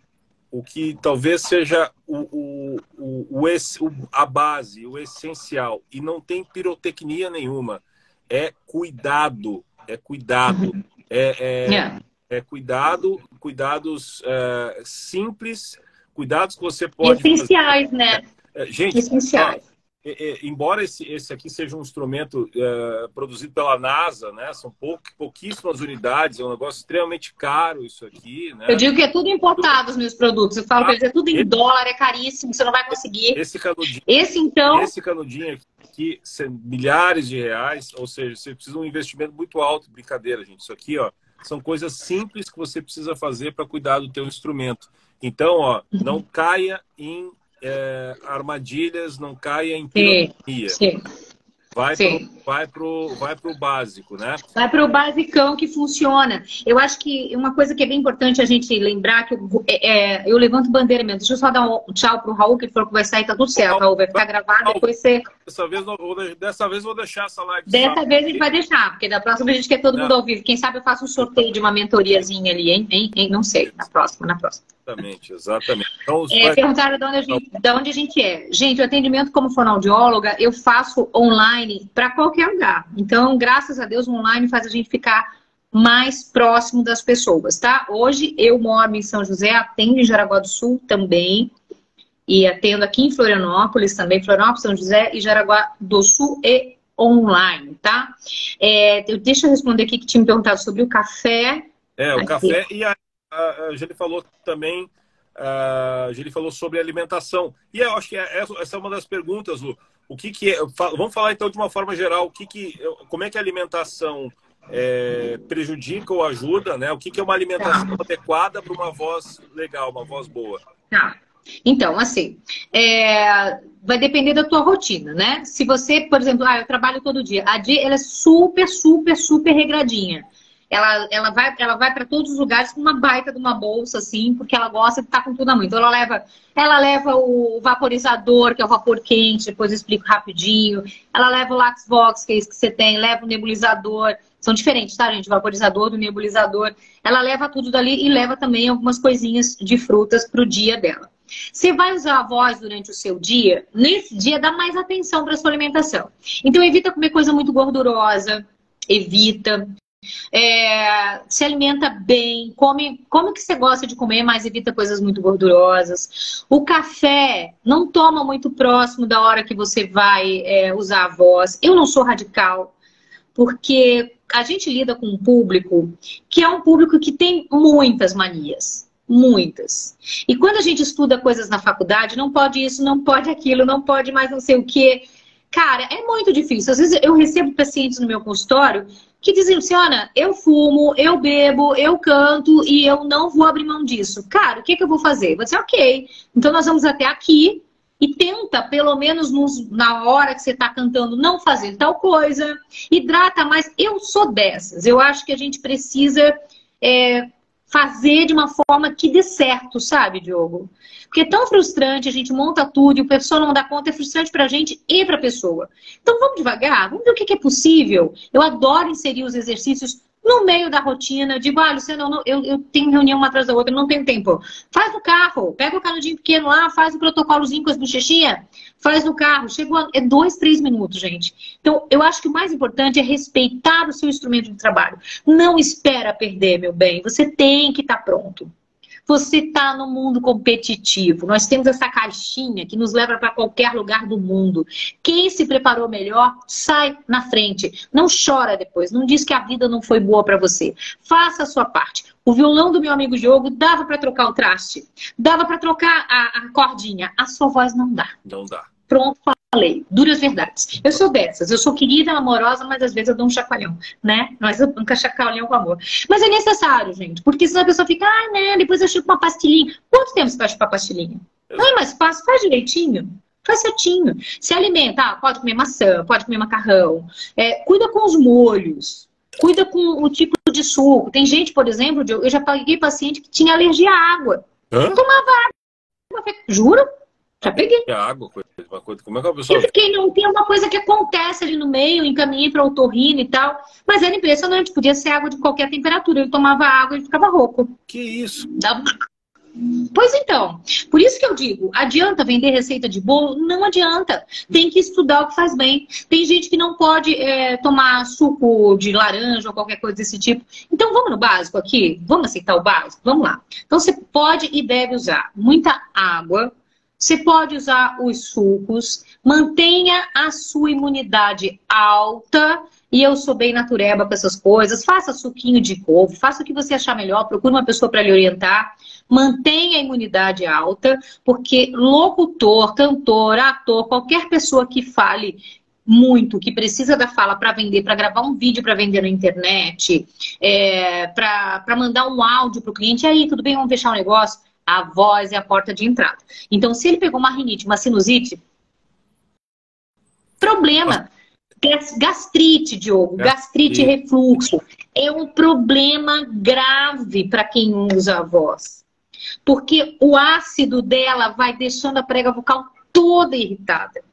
o que talvez seja a base, o essencial. E não tem pirotecnia nenhuma. É cuidado. É cuidado. Cuidados simples, cuidados que você pode essenciais, fazer. Né? Gente, essenciais. Embora esse aqui seja um instrumento produzido pela NASA, né? São pouquíssimas unidades, é um negócio extremamente caro isso aqui, né? Eu digo que é tudo importado os meus produtos. Eu falo que eles é tudo em dólar, é caríssimo, você não vai conseguir. Esse canudinho, Esse canudinho aqui, milhares de reais, ou seja, você precisa de um investimento muito alto. Brincadeira, gente. Isso aqui, ó, são coisas simples que você precisa fazer para cuidar do teu instrumento. Então, ó, não caia em armadilhas, não caia em pirotecnia. Vai pro básico, né? Vai pro basicão que funciona. Eu acho que uma coisa que é bem importante a gente lembrar, que eu levanto bandeira mesmo. Deixa eu só dar um tchau pro Raul, que ele falou que vai sair, tá tudo certo, Raul. Vai ficar gravado, depois você... Dessa vez vou deixar essa live. Dessa vez a gente vai deixar, porque da próxima a gente quer todo mundo ao vivo. Quem sabe eu faço um sorteio de uma mentoriazinha ali, hein? Não sei, na próxima. Exatamente. Então, perguntaram de onde a gente é. Gente, o atendimento como fonoaudióloga eu faço online para qualquer lugar. Então, graças a Deus, o online faz a gente ficar mais próximo das pessoas, tá? Hoje eu moro em São José, atendo em Jaraguá do Sul também. E atendo aqui em Florianópolis também, Florianópolis, São José e Jaraguá do Sul e online, tá? Deixa eu responder aqui que tinha me perguntado sobre o café. O café e a Geli falou também, a Geli falou sobre alimentação. E eu acho que essa é uma das perguntas, Lu. O que é? Vamos falar então de uma forma geral, como é que a alimentação prejudica ou ajuda, né? O que é uma alimentação adequada para uma voz legal, uma voz boa? Tá. Então, assim, vai depender da tua rotina, né? Se você, por exemplo, eu trabalho todo dia. A Di, ela é super, super, super regradinha. Ela vai para todos os lugares com uma baita de uma bolsa, assim, porque ela gosta de estar com tudo na mão. Então, ela leva o vaporizador, que é o vapor quente, depois eu explico rapidinho. Ela leva o Laxvox, que é isso que você tem, leva o nebulizador. São diferentes, tá, gente? O vaporizador do nebulizador. Ela leva tudo dali e leva também algumas coisinhas de frutas pro dia dela. Você vai usar a voz durante o seu dia, nesse dia dá mais atenção para sua alimentação. Então evita comer coisa muito gordurosa, evita. Se alimenta bem, come o que você gosta de comer, mas evita coisas muito gordurosas. O café não toma muito próximo da hora que você vai usar a voz. Eu não sou radical, porque a gente lida com um público que é um público que tem muitas manias. Muitas. E quando a gente estuda coisas na faculdade, não pode isso, não pode aquilo, não pode mais não sei o quê. Cara, é muito difícil. Às vezes eu recebo pacientes no meu consultório que dizem, Luciana, eu fumo, eu bebo, eu canto e eu não vou abrir mão disso. Cara, o que eu vou fazer? Vou dizer, ok, então nós vamos até aqui e tenta, pelo menos na hora que você está cantando, não fazer tal coisa. Hidrata mais. Eu sou dessas. Eu acho que a gente precisa... fazer de uma forma que dê certo, sabe, Diogo? Porque é tão frustrante, a gente monta tudo e o pessoal não dá conta, é frustrante pra gente e pra pessoa. Então vamos devagar, vamos ver o que é possível. Eu adoro inserir os exercícios no meio da rotina. Eu digo, Luciana, eu tenho reunião uma atrás da outra, não tenho tempo. Faz no carro, pega o canudinho pequeno lá, faz o protocolozinho com as bochechinhas, faz no carro. Chegou, 2, 3 minutos, gente. Então, eu acho que o mais importante é respeitar o seu instrumento de trabalho. Não espera perder, meu bem. Você tem que estar pronto. Você está no mundo competitivo. Nós temos essa caixinha que nos leva para qualquer lugar do mundo. Quem se preparou melhor, sai na frente. Não chora depois. Não diz que a vida não foi boa para você. Faça a sua parte. O violão do meu amigo Diogo dava para trocar o traste. Dava para trocar a cordinha. A sua voz não dá. Não dá. Pronto, falei, duras verdades. Eu sou dessas, eu sou querida, amorosa, mas às vezes eu dou um chacoalhão, né? Mas eu nunca chacoalhão com amor. Mas é necessário, gente, porque senão a pessoa fica, né, depois eu chupo uma pastilhinha. Quanto tempo você vai chupar pastilhinha? Não é mais fácil, faz direitinho. Faz certinho. Se alimenta, pode comer maçã, pode comer macarrão. Cuida com os molhos. Cuida com o tipo de suco. Tem gente, por exemplo, eu já peguei paciente que tinha alergia à água. Hã? Tomava água. Juro? Já peguei. É água, uma coisa. Como é que a pessoa... Eu fiquei, não, tem uma coisa que acontece ali no meio, encaminhei para otorrino e tal. Mas era impressionante, podia ser água de qualquer temperatura. Ele tomava água e ficava rouco. Que isso? Pois então, por isso que eu digo, adianta vender receita de bolo? Não adianta. Tem que estudar o que faz bem. Tem gente que não pode tomar suco de laranja ou qualquer coisa desse tipo. Então vamos no básico aqui? Vamos aceitar o básico? Vamos lá. Então você pode e deve usar muita água. Você pode usar os sucos. Mantenha a sua imunidade alta. E eu sou bem natureba com essas coisas. Faça suquinho de couve, faça o que você achar melhor, procure uma pessoa para lhe orientar. Mantenha a imunidade alta, porque locutor, cantor, ator, qualquer pessoa que fale muito, que precisa da fala para vender, para gravar um vídeo para vender na internet, para mandar um áudio para o cliente, e aí, tudo bem, vamos fechar o negócio? A voz é a porta de entrada. Então, se ele pegou uma rinite, uma sinusite, problema. Gastrite, Diogo, gastrite refluxo. É um problema grave para quem usa a voz. Porque o ácido dela vai deixando a prega vocal toda irritada.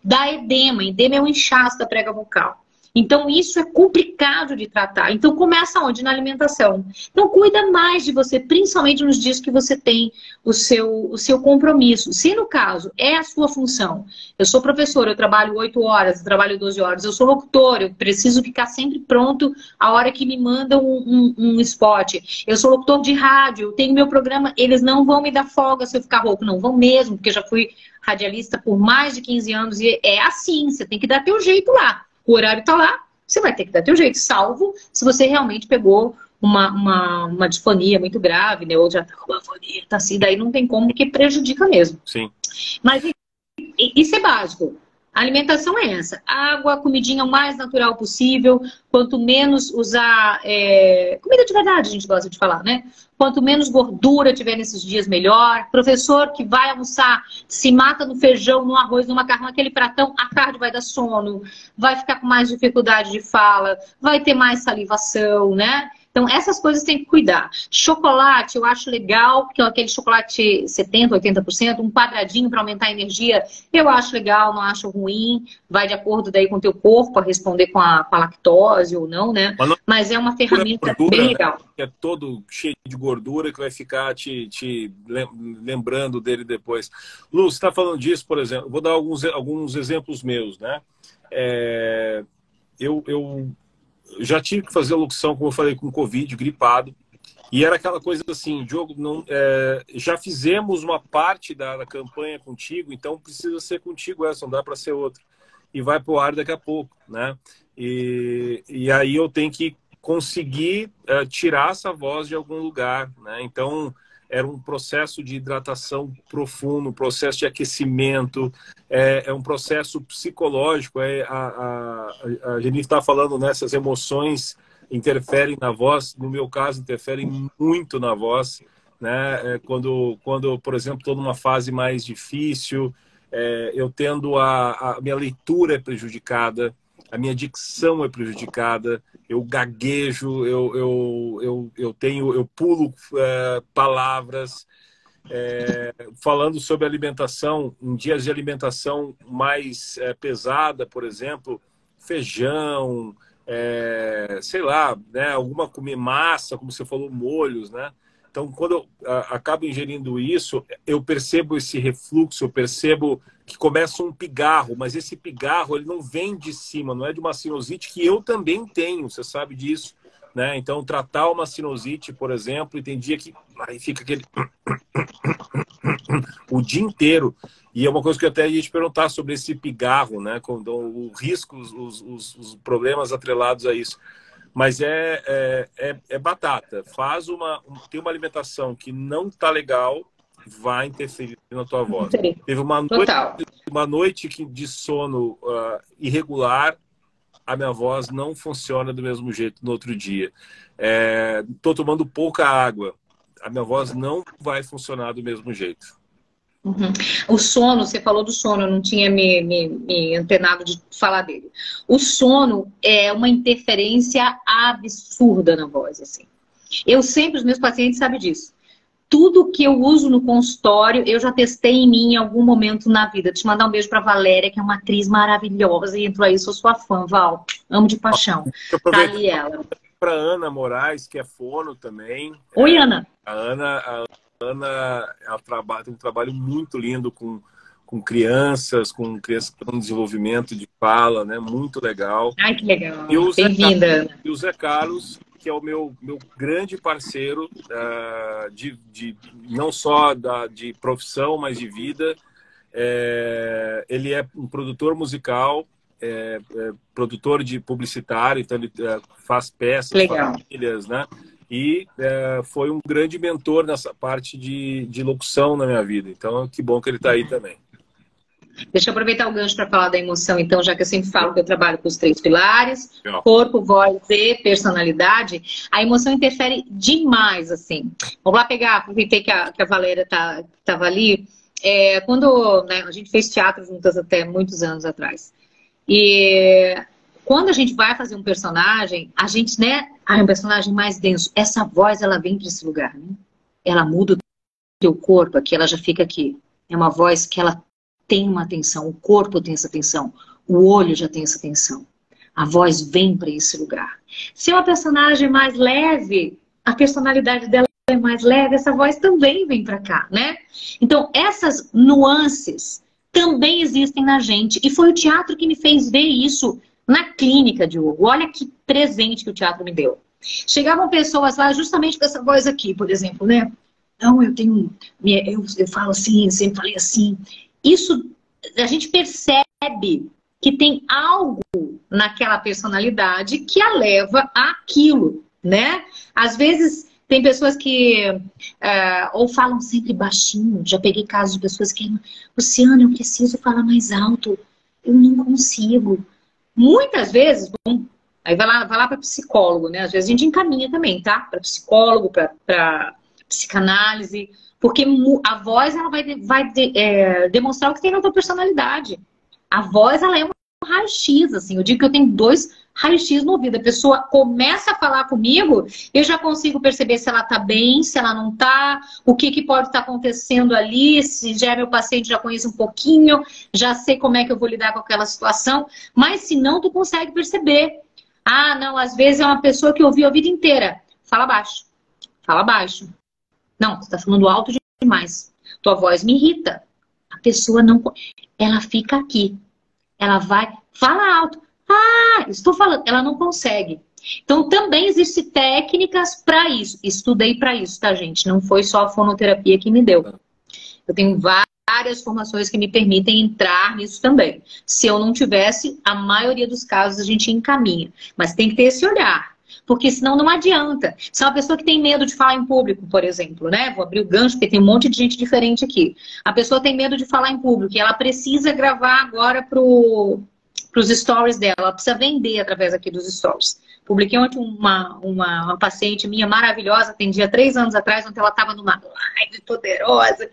Dá edema. Edema é um inchaço da prega vocal. Então, isso é complicado de tratar. Então, começa onde? Na alimentação. Então, cuida mais de você, principalmente nos dias que você tem o seu compromisso. Se, no caso, é a sua função. Eu sou professora, eu trabalho 8 horas, eu trabalho 12 horas. Eu sou locutor, eu preciso ficar sempre pronto a hora que me mandam um spot. Eu sou locutor de rádio, eu tenho meu programa. Eles não vão me dar folga se eu ficar rouco. Não vão mesmo, porque eu já fui radialista por mais de 15 anos. E é assim, você tem que dar teu jeito lá. O horário tá lá, você vai ter que dar teu jeito, salvo se você realmente pegou uma disfonia muito grave, né? Ou já tá com uma afonia, tá assim, daí não tem como, porque prejudica mesmo. Sim. Mas isso é básico. A alimentação é essa. Água, comidinha o mais natural possível. Quanto menos usar... comida de verdade, a gente gosta de falar, né? Quanto menos gordura tiver nesses dias, melhor. Professor que vai almoçar, se mata no feijão, no arroz, no macarrão, aquele pratão, à tarde vai dar sono, vai ficar com mais dificuldade de fala, vai ter mais salivação, né? Então, essas coisas tem que cuidar. Chocolate, eu acho legal, porque aquele chocolate 70%, 80%, um quadradinho para aumentar a energia, eu acho legal, não acho ruim. Vai de acordo daí com o teu corpo a responder com a lactose ou não, né? Mas é uma ferramenta bem legal. Né? É todo cheio de gordura que vai ficar te lembrando dele depois. Lu, você está falando disso, por exemplo, vou dar alguns exemplos meus, né? Eu já tive que fazer locução, como eu falei, com Covid, gripado. E era aquela coisa assim, Diogo, já fizemos uma parte da campanha contigo, então precisa ser contigo essa, não dá para ser outra. E vai para o ar daqui a pouco, né? E aí eu tenho que conseguir tirar essa voz de algum lugar, né? Então, era um processo de hidratação profundo, um processo de aquecimento, é um processo psicológico. A Jennifer está falando, né, essas emoções interferem na voz, no meu caso, interferem muito na voz, né? Quando, por exemplo, estou numa fase mais difícil, eu tendo a minha leitura é prejudicada, a minha dicção é prejudicada, eu gaguejo, eu pulo palavras. Falando sobre alimentação, em dias de alimentação mais pesada, por exemplo, feijão, sei lá, né, alguma massa, como você falou, molhos, né? Então, quando eu acabo ingerindo isso, eu percebo esse refluxo, eu percebo que começa um pigarro, mas esse pigarro ele não vem de cima, não é de uma sinusite que eu também tenho, você sabe disso, né? Então, tratar uma sinusite, por exemplo, e tem dia que aí fica aquele o dia inteiro. E é uma coisa que eu até ia te perguntar sobre esse pigarro, né? Com o risco, os problemas atrelados a isso. Mas é batata. Tem uma alimentação que não tá legal, vai interferir na tua voz. Interferir. Teve uma noite de sono irregular, a minha voz não funciona do mesmo jeito no outro dia. Tô tomando pouca água, a minha voz não vai funcionar do mesmo jeito. Uhum. O sono, você falou do sono, eu não tinha me antenado de falar dele. O sono é uma interferência absurda na voz, assim. Eu sempre, os meus pacientes sabem disso. Tudo que eu uso no consultório, eu já testei em mim em algum momento na vida. Deixa eu mandar um beijo pra Valéria, que é uma atriz maravilhosa, e entrou aí, sou sua fã, Val. Amo de paixão. Tá ali ela. Para Ana Moraes, que é fono também. Oi, Ana. A Ana ela tem um trabalho muito lindo com crianças, com crianças com desenvolvimento de fala, né? Muito legal. Ai, que legal. Bem-vinda, Ana. E o Zé Carlos, que é o meu grande parceiro, não só de profissão, mas de vida. Ele é um produtor musical, produtor de publicitário, então ele faz peças, famílias, né? E foi um grande mentor nessa parte de locução na minha vida. Então, que bom que ele está aí também. Deixa eu aproveitar o gancho para falar da emoção, então, já que eu sempre falo que eu trabalho com os 3 pilares, corpo, voz e personalidade, a emoção interfere demais, assim. Vamos lá pegar, aproveitei que a Valéria estava ali, quando, né, a gente fez teatro juntas até muitos anos atrás. E quando a gente vai fazer um personagem, a gente, né, é um personagem mais denso. Essa voz, ela vem para esse lugar, né? Ela muda o teu corpo aqui, ela já fica aqui. É uma voz que ela tem uma tensão, o corpo tem essa tensão, o olho já tem essa tensão. A voz vem para esse lugar. Se é uma personagem mais leve, a personalidade dela é mais leve, essa voz também vem para cá, né? Então, essas nuances também existem na gente. E foi o teatro que me fez ver isso na clínica, Diogo. Olha que presente que o teatro me deu. Chegavam pessoas lá justamente com essa voz aqui, por exemplo, né? Não, eu falo assim, sempre falei assim. Isso, a gente percebe que tem algo naquela personalidade que a leva àquilo, né? Às vezes tem pessoas que ou falam sempre baixinho. Já peguei casos de pessoas que, Luciana, eu preciso falar mais alto. Eu não consigo. Muitas vezes, aí vai lá para psicólogo, né? Às vezes a gente encaminha também, tá? Para psicólogo, para psicanálise. Porque a voz, ela vai demonstrar o que tem na tua personalidade. A voz, ela é um raio-x, assim. Eu digo que eu tenho 2 raio-x no ouvido. A pessoa começa a falar comigo, eu já consigo perceber se ela tá bem, se ela não tá, o que pode estar acontecendo ali, se já é meu paciente, já conheço um pouquinho, já sei como é que eu vou lidar com aquela situação. Mas se não, tu consegue perceber. Ah, não, às vezes é uma pessoa que ouviu a vida inteira. Fala baixo. Fala baixo. Não, você tá falando alto demais. Tua voz me irrita. A pessoa não... Ela fica aqui. Ela vai... Fala alto. Ah, estou falando. Ela não consegue. Então, também existem técnicas para isso. Estudei para isso, tá, gente? Não foi só a fonoterapia que me deu. Eu tenho várias formações que me permitem entrar nisso também. Se eu não tivesse, a maioria dos casos a gente encaminha. Mas tem que ter esse olhar. Porque senão não adianta. Se é uma pessoa que tem medo de falar em público, por exemplo, né? Vou abrir o gancho, porque tem um monte de gente diferente aqui. A pessoa tem medo de falar em público e ela precisa gravar agora pros stories dela. Ela precisa vender através aqui dos stories. Publiquei ontem uma paciente minha maravilhosa, atendi há 3 anos atrás, onde ela estava numa live poderosa.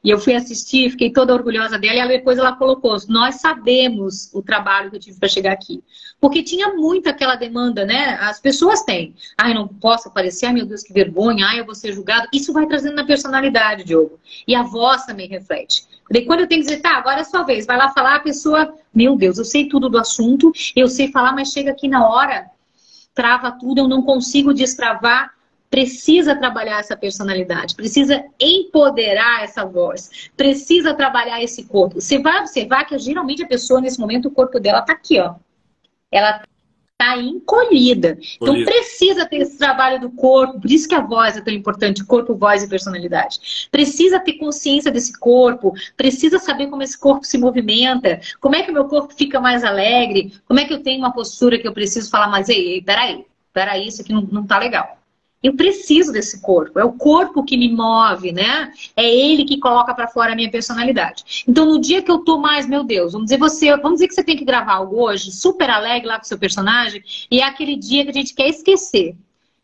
E eu fui assistir, fiquei toda orgulhosa dela. E depois ela colocou, nós sabemos o trabalho que eu tive para chegar aqui. Porque tinha muito aquela demanda, né? As pessoas têm. Ai, não posso aparecer, ai meu Deus, que vergonha, ai, eu vou ser julgado. Isso vai trazendo na personalidade, Diogo. E a voz também reflete. Daí quando eu tenho que dizer, tá, agora é a sua vez, vai lá falar, a pessoa, meu Deus, eu sei tudo do assunto, eu sei falar, mas chega aqui na hora, trava tudo, eu não consigo destravar. Precisa trabalhar essa personalidade, precisa empoderar essa voz, precisa trabalhar esse corpo. Você vai observar que geralmente a pessoa, nesse momento, o corpo dela tá aqui, ó. Ela tá encolhida. Então precisa ter esse trabalho do corpo, por isso que a voz é tão importante, corpo, voz e personalidade. Precisa ter consciência desse corpo, precisa saber como esse corpo se movimenta, como é que o meu corpo fica mais alegre, como é que eu tenho uma postura que eu preciso falar mais, ei, peraí, isso aqui não tá legal. Eu preciso desse corpo, é o corpo que me move, né? É ele que coloca pra fora a minha personalidade. Então, no dia que eu tô mais, meu Deus, vamos dizer que você tem que gravar algo hoje, super alegre lá com o seu personagem, e é aquele dia que a gente quer esquecer.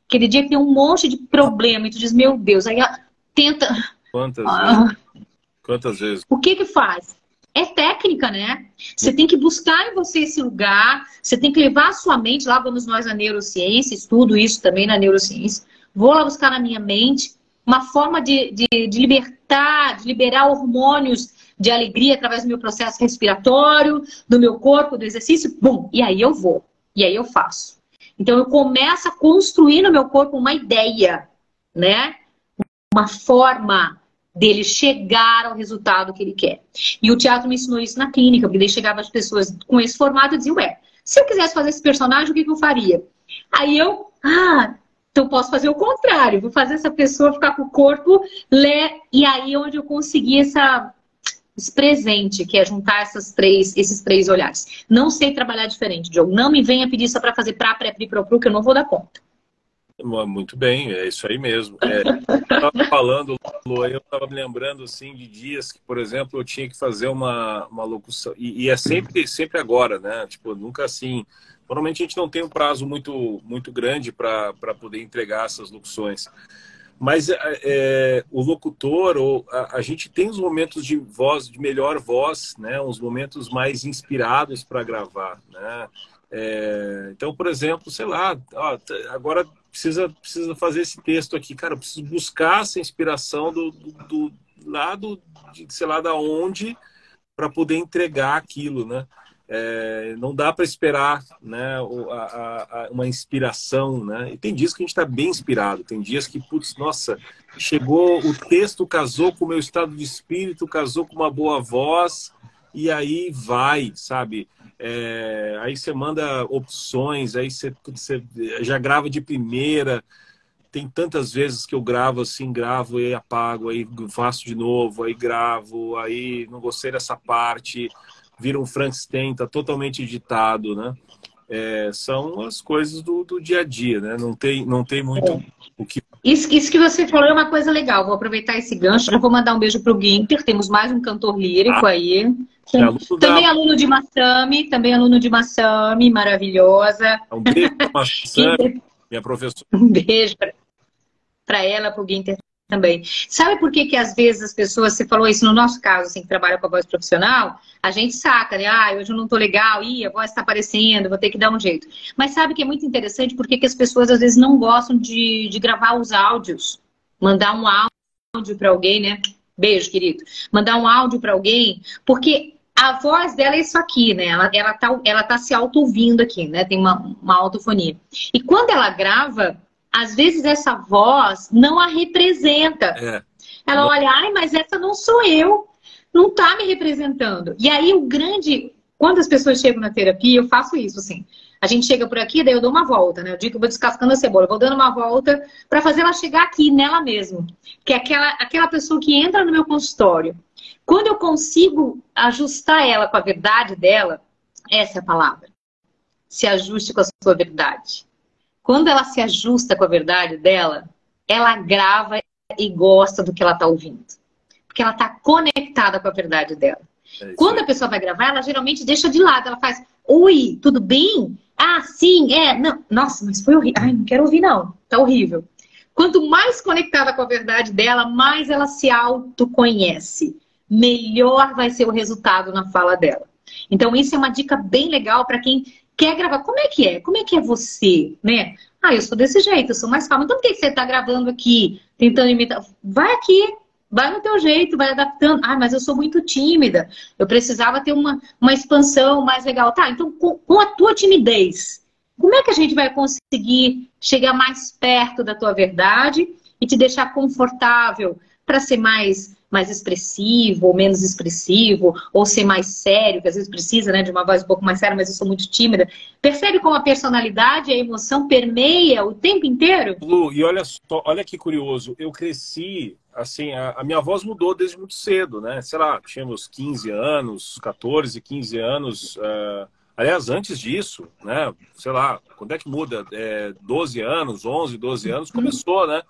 Aquele dia que tem um monte de problema e tu diz, meu Deus, aí tenta... Quantas vezes? Quantas vezes? O que que faz? É técnica, né? Você tem que buscar em você esse lugar, você tem que levar a sua mente, lá vamos nós na neurociência, estudo isso também na neurociência, vou lá buscar na minha mente uma forma de liberar hormônios de alegria através do meu processo respiratório, do meu corpo, do exercício, bum, e aí eu vou, e aí eu faço. Então eu começo a construir no meu corpo uma ideia, né? Uma forma dele chegar ao resultado que ele quer. E o teatro me ensinou isso na clínica, porque daí chegava as pessoas com esse formato e diziam, ué, se eu quisesse fazer esse personagem, o que eu faria? Aí eu, então eu posso fazer o contrário, vou fazer essa pessoa ficar com o corpo, e aí é onde eu consegui esse presente, que é juntar esses três olhares. Não sei trabalhar diferente, Diogo. Não me venha pedir só para fazer pra, pré, pri, pro, que eu não vou dar conta. Muito bem, é isso aí mesmo. Eu estava falando, Lu, eu estava me lembrando assim, de dias que, por exemplo, eu tinha que fazer uma locução, e é sempre agora, né? Tipo, nunca assim. Normalmente a gente não tem um prazo muito grande para poder entregar essas locuções. Mas o locutor, a gente tem os momentos de voz, de melhor voz, né? Uns momentos mais inspirados para gravar, né? Então, por exemplo, sei lá, agora precisa fazer esse texto aqui, cara, eu preciso buscar essa inspiração do lado, sei lá, da onde, para poder entregar aquilo, né? Não dá para esperar, né, uma inspiração, né? E tem dias que a gente está bem inspirado, tem dias que, putz, nossa, chegou o texto, casou com o meu estado de espírito, casou com uma boa voz, e aí vai, sabe? Aí você manda opções, aí você já grava de primeira. Tem tantas vezes que eu gravo assim, gravo e apago, aí faço de novo, aí gravo, aí não gostei dessa parte, vira um Frankenstein, tá totalmente editado, né? São as coisas do dia a dia, né? Não tem muito o que... Isso que você falou é uma coisa legal. Vou aproveitar esse gancho, já vou mandar um beijo pro Guinter. Temos mais um cantor lírico aí. Também aluno de Massami, maravilhosa. Um beijo pra Massami, minha professora. Um beijo para ela, pro Guinter também. Sabe por que às vezes as pessoas, você falou isso no nosso caso, assim, que trabalha com a voz profissional, a gente saca, né? Hoje eu não tô legal, a voz tá aparecendo, vou ter que dar um jeito. Mas sabe que é muito interessante porque que as pessoas às vezes não gostam de gravar os áudios, mandar um áudio para alguém, né? Beijo, querido. Mandar um áudio para alguém, porque a voz dela é isso aqui, né? Ela tá se auto-ouvindo aqui, né? Tem uma autofonia. E quando ela grava, às vezes essa voz não a representa. Ela olha, mas essa não sou eu. Não tá me representando. E aí quando as pessoas chegam na terapia, eu faço isso, assim. A gente chega por aqui, daí eu dou uma volta, né? Eu digo que eu vou descascando a cebola, eu vou dando uma volta para fazer ela chegar aqui, nela mesmo. Que é aquela pessoa que entra no meu consultório. Quando eu consigo ajustar ela com a verdade dela, essa é a palavra. Se ajuste com a sua verdade. Quando ela se ajusta com a verdade dela, ela grava e gosta do que ela está ouvindo. Porque ela está conectada com a verdade dela. Quando a pessoa vai gravar, ela geralmente deixa de lado. Ela faz, oi, tudo bem? Sim, não. Nossa, mas foi horrível. Não quero ouvir não, tá horrível. Quanto mais conectada com a verdade dela, mais ela se autoconhece. Melhor vai ser o resultado na fala dela. Então isso é uma dica bem legal para quem quer gravar. Como é que é? Como é que é você, né? Eu sou desse jeito, eu sou mais calma. Então por que você está gravando aqui, tentando imitar? Vai aqui, vai no teu jeito, vai adaptando. Mas eu sou muito tímida. Eu precisava ter uma expansão mais legal. Tá, então com a tua timidez, como é que a gente vai conseguir chegar mais perto da tua verdade e te deixar confortável para ser mais expressivo ou menos expressivo, ou ser mais sério, que às vezes precisa, né, de uma voz um pouco mais séria, mas eu sou muito tímida. Percebe como a personalidade e a emoção permeia o tempo inteiro? Lu, e olha só, olha que curioso, eu cresci, assim, a minha voz mudou desde muito cedo, né? Sei lá, tínhamos 15 anos, 14, 15 anos, Aliás, antes disso, né? Sei lá, quando é que muda? 12 anos, 11, 12 anos, começou, né?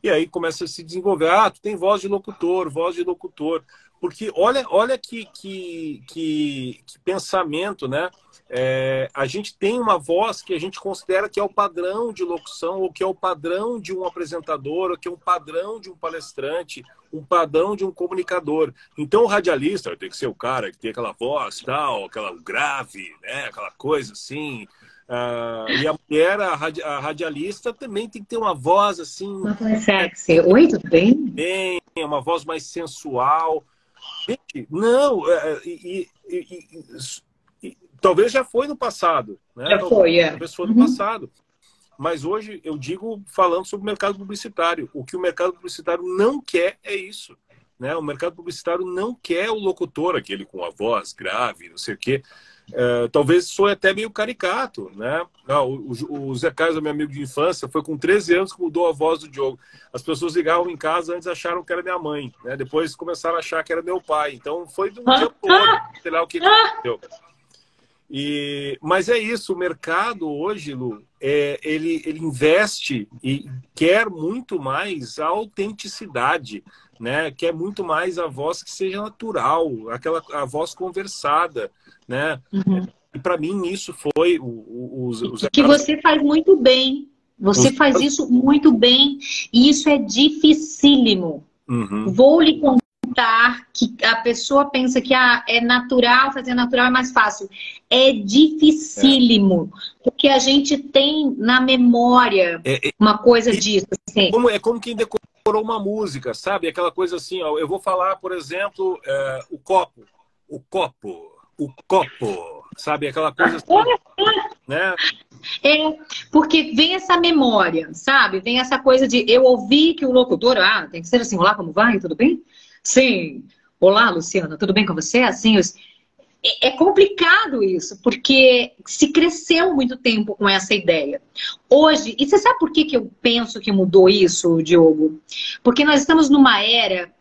E aí começa a se desenvolver. Ah, tu tem voz de locutor, voz de locutor. Porque olha que pensamento, né? A gente tem uma voz que a gente considera que é o padrão de locução, ou que é o padrão de um apresentador, ou que é um padrão de um palestrante, um padrão de um comunicador. Então o radialista tem que ser o cara que tem aquela voz, tal, aquela grave, né? Aquela coisa assim. E a mulher, a radialista, também tem que ter uma voz assim. Uma voz sexy. Oi, tudo bem? Bem, uma voz mais sensual. Gente, não, talvez já foi no passado, né? Talvez foi no passado. Mas hoje eu digo, falando sobre o mercado publicitário, o que o mercado publicitário não quer é isso, né? O mercado publicitário não quer o locutor, aquele com a voz grave, não sei o quê. Talvez soe até meio caricato, né? O Zé Carlos, meu amigo de infância, foi com 13 anos que mudou a voz do Diogo. As pessoas ligavam em casa, antes acharam que era minha mãe, né? Depois começaram a achar que era meu pai. Então foi de um dia para o outro, sei lá o que aconteceu. Mas é isso, o mercado hoje, Lu, ele investe e quer muito mais a autenticidade, né? Quer muito mais a voz que seja natural, a voz conversada, né? E para mim isso foi que você faz muito bem. Você faz isso muito bem e isso é dificílimo. Vou lhe contar que a pessoa pensa que é natural, fazer natural é mais fácil. É dificílimo, porque a gente tem na memória uma coisa disso. Assim. É como quem decorou uma música, sabe? Aquela coisa assim, ó, eu vou falar, por exemplo, o copo, sabe? Aquela coisa assim, né? Porque vem essa memória, sabe? Vem essa coisa de eu ouvi que o locutor, tem que ser assim, olá, como vai? Tudo bem? Sim. Olá, Luciana, tudo bem com você? Assim, é complicado isso, porque se cresceu muito tempo com essa ideia. Hoje, e você sabe por que eu penso que mudou isso, Diogo? Porque nós estamos numa era,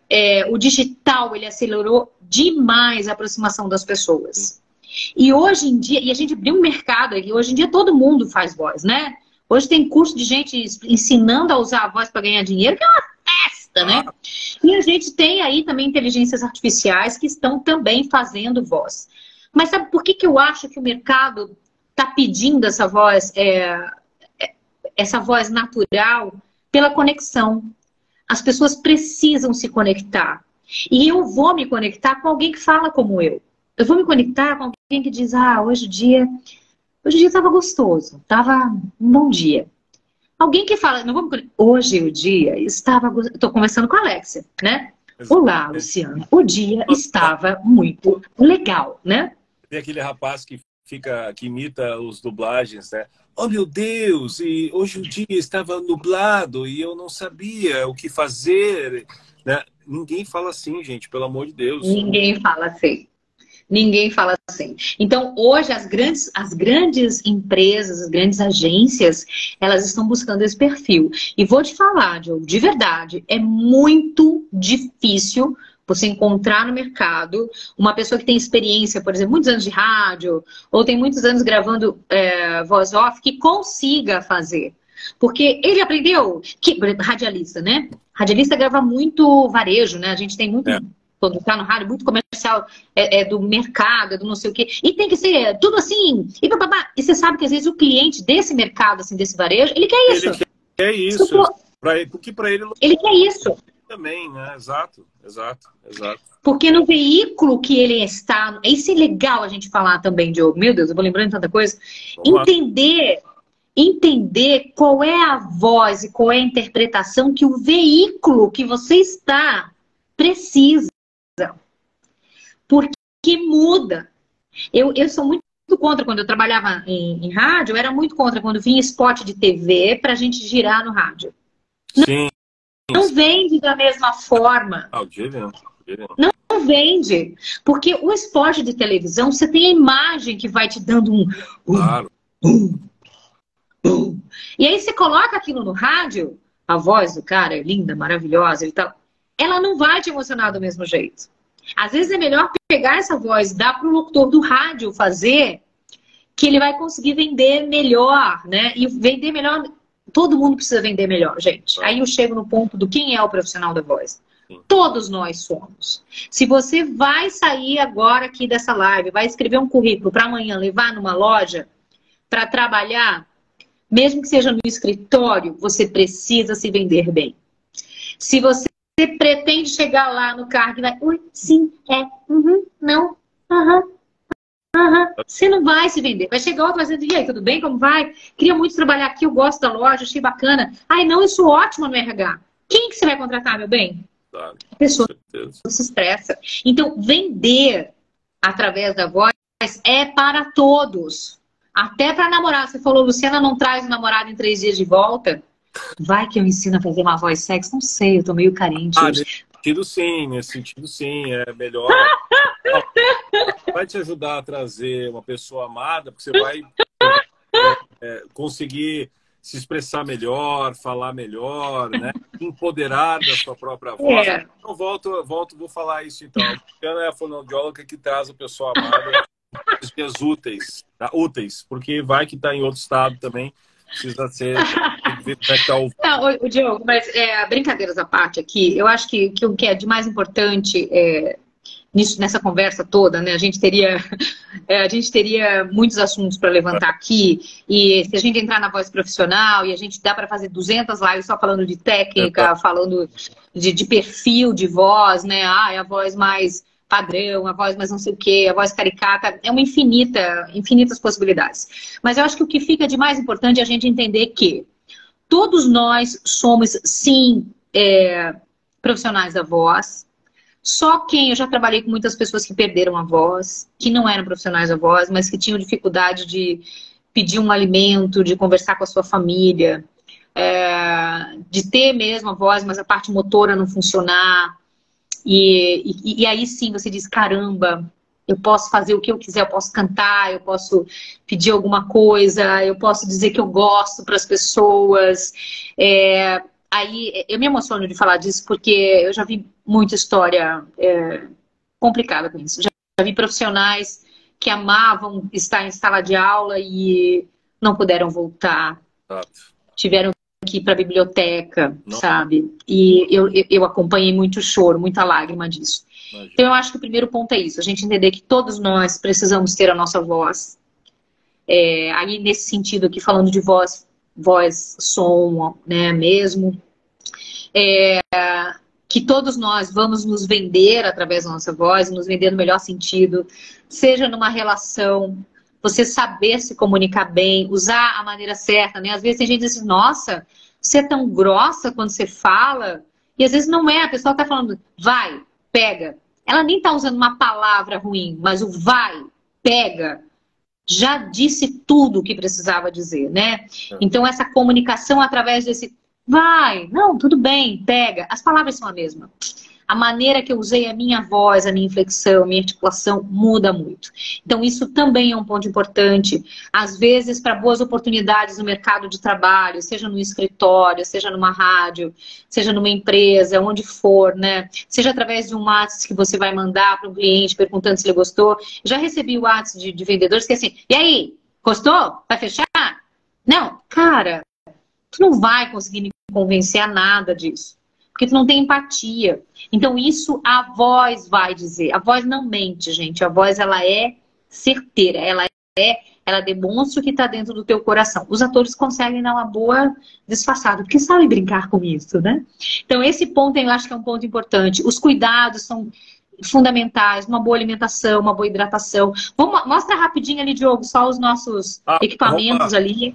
o digital, ele acelerou demais a aproximação das pessoas. E hoje em dia, e a gente abriu um mercado aqui, hoje em dia todo mundo faz voz, né? Hoje tem curso de gente ensinando a usar a voz para ganhar dinheiro, que é uma festa, né? E a gente tem aí também inteligências artificiais que estão também fazendo voz. Mas sabe por que eu acho que o mercado está pedindo essa voz natural? Pela conexão. As pessoas precisam se conectar. E eu vou me conectar com alguém que fala como eu. Eu vou me conectar com alguém que diz, hoje o dia estava gostoso, estava um bom dia. Alguém que fala, não vou me conectar, hoje o dia estava gostoso. Estou conversando com a Alexia, né? Olá, Luciana. O dia estava muito legal, né? Tem aquele rapaz que imita os dublagens, né? Oh, meu Deus! E hoje o dia estava nublado e eu não sabia o que fazer, né? Ninguém fala assim, gente, pelo amor de Deus. Ninguém fala assim. Ninguém fala assim. Então, hoje, as grandes empresas, as grandes agências, elas estão buscando esse perfil. E vou te falar, Diogo, de verdade, é muito difícil você encontrar no mercado uma pessoa que tem experiência, por exemplo, muitos anos de rádio, ou tem muitos anos gravando voz off, que consiga fazer. Porque ele aprendeu, radialista, né? Radialista grava muito varejo, né? A gente tem muito... Quando tá no rádio, muito comercial, do mercado, do não sei o quê. E tem que ser tudo assim. E você sabe que às vezes o cliente desse mercado, assim, desse varejo, ele quer isso. Ele quer isso. Porque para ele... Ele quer isso. Também, né? Exato. Porque no veículo que ele está... Isso é legal a gente falar também, Diogo. Meu Deus, eu vou lembrando de tanta coisa. Entender qual é a voz e qual é a interpretação que o veículo que você está precisa. Porque muda. Eu sou muito contra, quando eu trabalhava em rádio, eu era muito contra quando vinha spot de TV pra gente girar no rádio. Sim. Não vende da mesma forma. Não vende. Porque o spot de televisão, você tem a imagem que vai te dando um... Claro. E aí você coloca aquilo no rádio, a voz do cara é linda, maravilhosa e tal. Ela não vai te emocionar do mesmo jeito. Às vezes é melhor pegar essa voz, dar para o locutor do rádio fazer, que ele vai conseguir vender melhor, né? E vender melhor, todo mundo precisa vender melhor, gente. Aí eu chego no ponto do quem é o profissional da voz. Todos nós somos. Se você vai sair agora aqui dessa live, vai escrever um currículo para amanhã levar numa loja para trabalhar, mesmo que seja no escritório, você precisa se vender bem. Se você pretende chegar lá no cargo e vai, oi, sim, é, não, você não vai se vender. Vai chegar outro fazendo, e aí, tudo bem? Como vai? Queria muito trabalhar aqui, eu gosto da loja, achei bacana. Ai, não, isso é ótimo no RH. Quem que você vai contratar, meu bem? Claro, A pessoa se estressa. Então, vender através da voz é para todos. Até para namorar. Você falou, Luciana, não traz o namorado em 3 dias de volta? Vai que eu ensino a fazer uma voz sexy? Não sei, eu tô meio carente hoje. Nesse sentido sim, é melhor. Vai te ajudar a trazer uma pessoa amada, porque você vai conseguir se expressar melhor, falar melhor, né? Empoderar da sua própria voz. Então, vou falar isso então. A Luciana é a fonoaudióloga que traz a pessoa amada nos dias úteis, tá? Úteis, porque vai que está em outro estado também, precisa ser... Não, Diogo, mas brincadeiras à parte aqui, eu acho que o que é de mais importante nessa conversa toda, né? A gente teria muitos assuntos para levantar aqui, e se a gente entrar na voz profissional, e a gente dá para fazer 200 lives só falando de técnica, falando de perfil de voz, né? A voz mais padrão, a voz mais não sei o quê, a voz caricata, é uma infinitas possibilidades. Mas eu acho que o que fica de mais importante é a gente entender que todos nós somos, sim, profissionais da voz. Só eu já trabalhei com muitas pessoas que perderam a voz, que não eram profissionais da voz, mas que tinham dificuldade de pedir um alimento, de conversar com a sua família, de ter mesmo a voz, mas a parte motora não funcionar. E aí sim você diz, caramba, eu posso fazer o que eu quiser, eu posso cantar, eu posso pedir alguma coisa, eu posso dizer que eu gosto para as pessoas. Aí eu me emociono de falar disso porque eu já vi muita história complicada com isso. Já vi profissionais que amavam estar em sala de aula e não puderam voltar. Tiveram que ir para a biblioteca, sabe? E eu acompanhei muito choro, muita lágrima disso. Imagina. Então eu acho que o primeiro ponto é isso, a gente entender que todos nós precisamos ter a nossa voz. Aí nesse sentido aqui, falando de voz, som, né, mesmo. Que todos nós vamos nos vender através da nossa voz, nos vender no melhor sentido, seja numa relação, você saber se comunicar bem, usar a maneira certa, né? Às vezes tem gente que diz, nossa, você é tão grossa quando você fala, e às vezes não é, a pessoa tá falando, vai, pega. Ela nem tá usando uma palavra ruim, mas o vai, pega, já disse tudo o que precisava dizer, né? Então essa comunicação através desse vai, não, tudo bem, pega. As palavras são a mesma. A maneira que eu usei a minha voz, a minha inflexão, a minha articulação muda muito. Então isso também é um ponto importante. Às vezes, para boas oportunidades no mercado de trabalho, seja no escritório, seja numa rádio, seja numa empresa, onde for, né? Seja através de um WhatsApp que você vai mandar para um cliente perguntando se ele gostou. Já recebi o WhatsApp de vendedores que é assim, e aí, gostou? Vai fechar? Não, cara, tu não vai conseguir me convencer a nada disso. Porque tu não tem empatia. Então isso a voz vai dizer. A voz não mente, gente. A voz, ela é certeira. Ela demonstra o que está dentro do teu coração. Os atores conseguem dar uma boa disfarçada, porque sabem brincar com isso, né? Então esse ponto eu acho que é um ponto importante. Os cuidados são fundamentais. Uma boa alimentação, uma boa hidratação. Mostra rapidinho ali, Diogo, só os nossos equipamentos ali.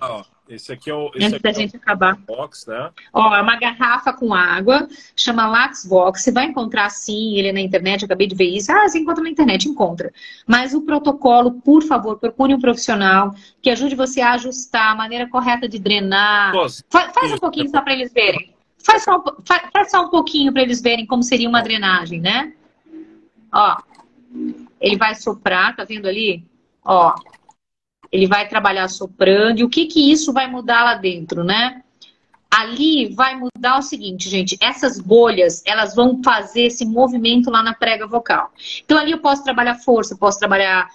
Esse aqui é o... Antes da gente acabar. Vox, né? Ó, é uma garrafa com água, chama LaxVox. Você vai encontrar, sim, ele na internet, eu acabei de ver isso. Ah, você encontra na internet, encontra. Mas o protocolo, por favor, procure um profissional que ajude você a ajustar a maneira correta de drenar. Faz um pouquinho só para eles verem. Faz só um pouquinho para eles verem como seria uma drenagem, né? Ó, ele vai soprar, tá vendo ali? Ó. Ele vai trabalhar soprando. E o que isso vai mudar lá dentro, né? Ali vai mudar o seguinte, gente, essas bolhas, elas vão fazer esse movimento lá na prega vocal. Então ali eu posso trabalhar força, eu posso trabalhar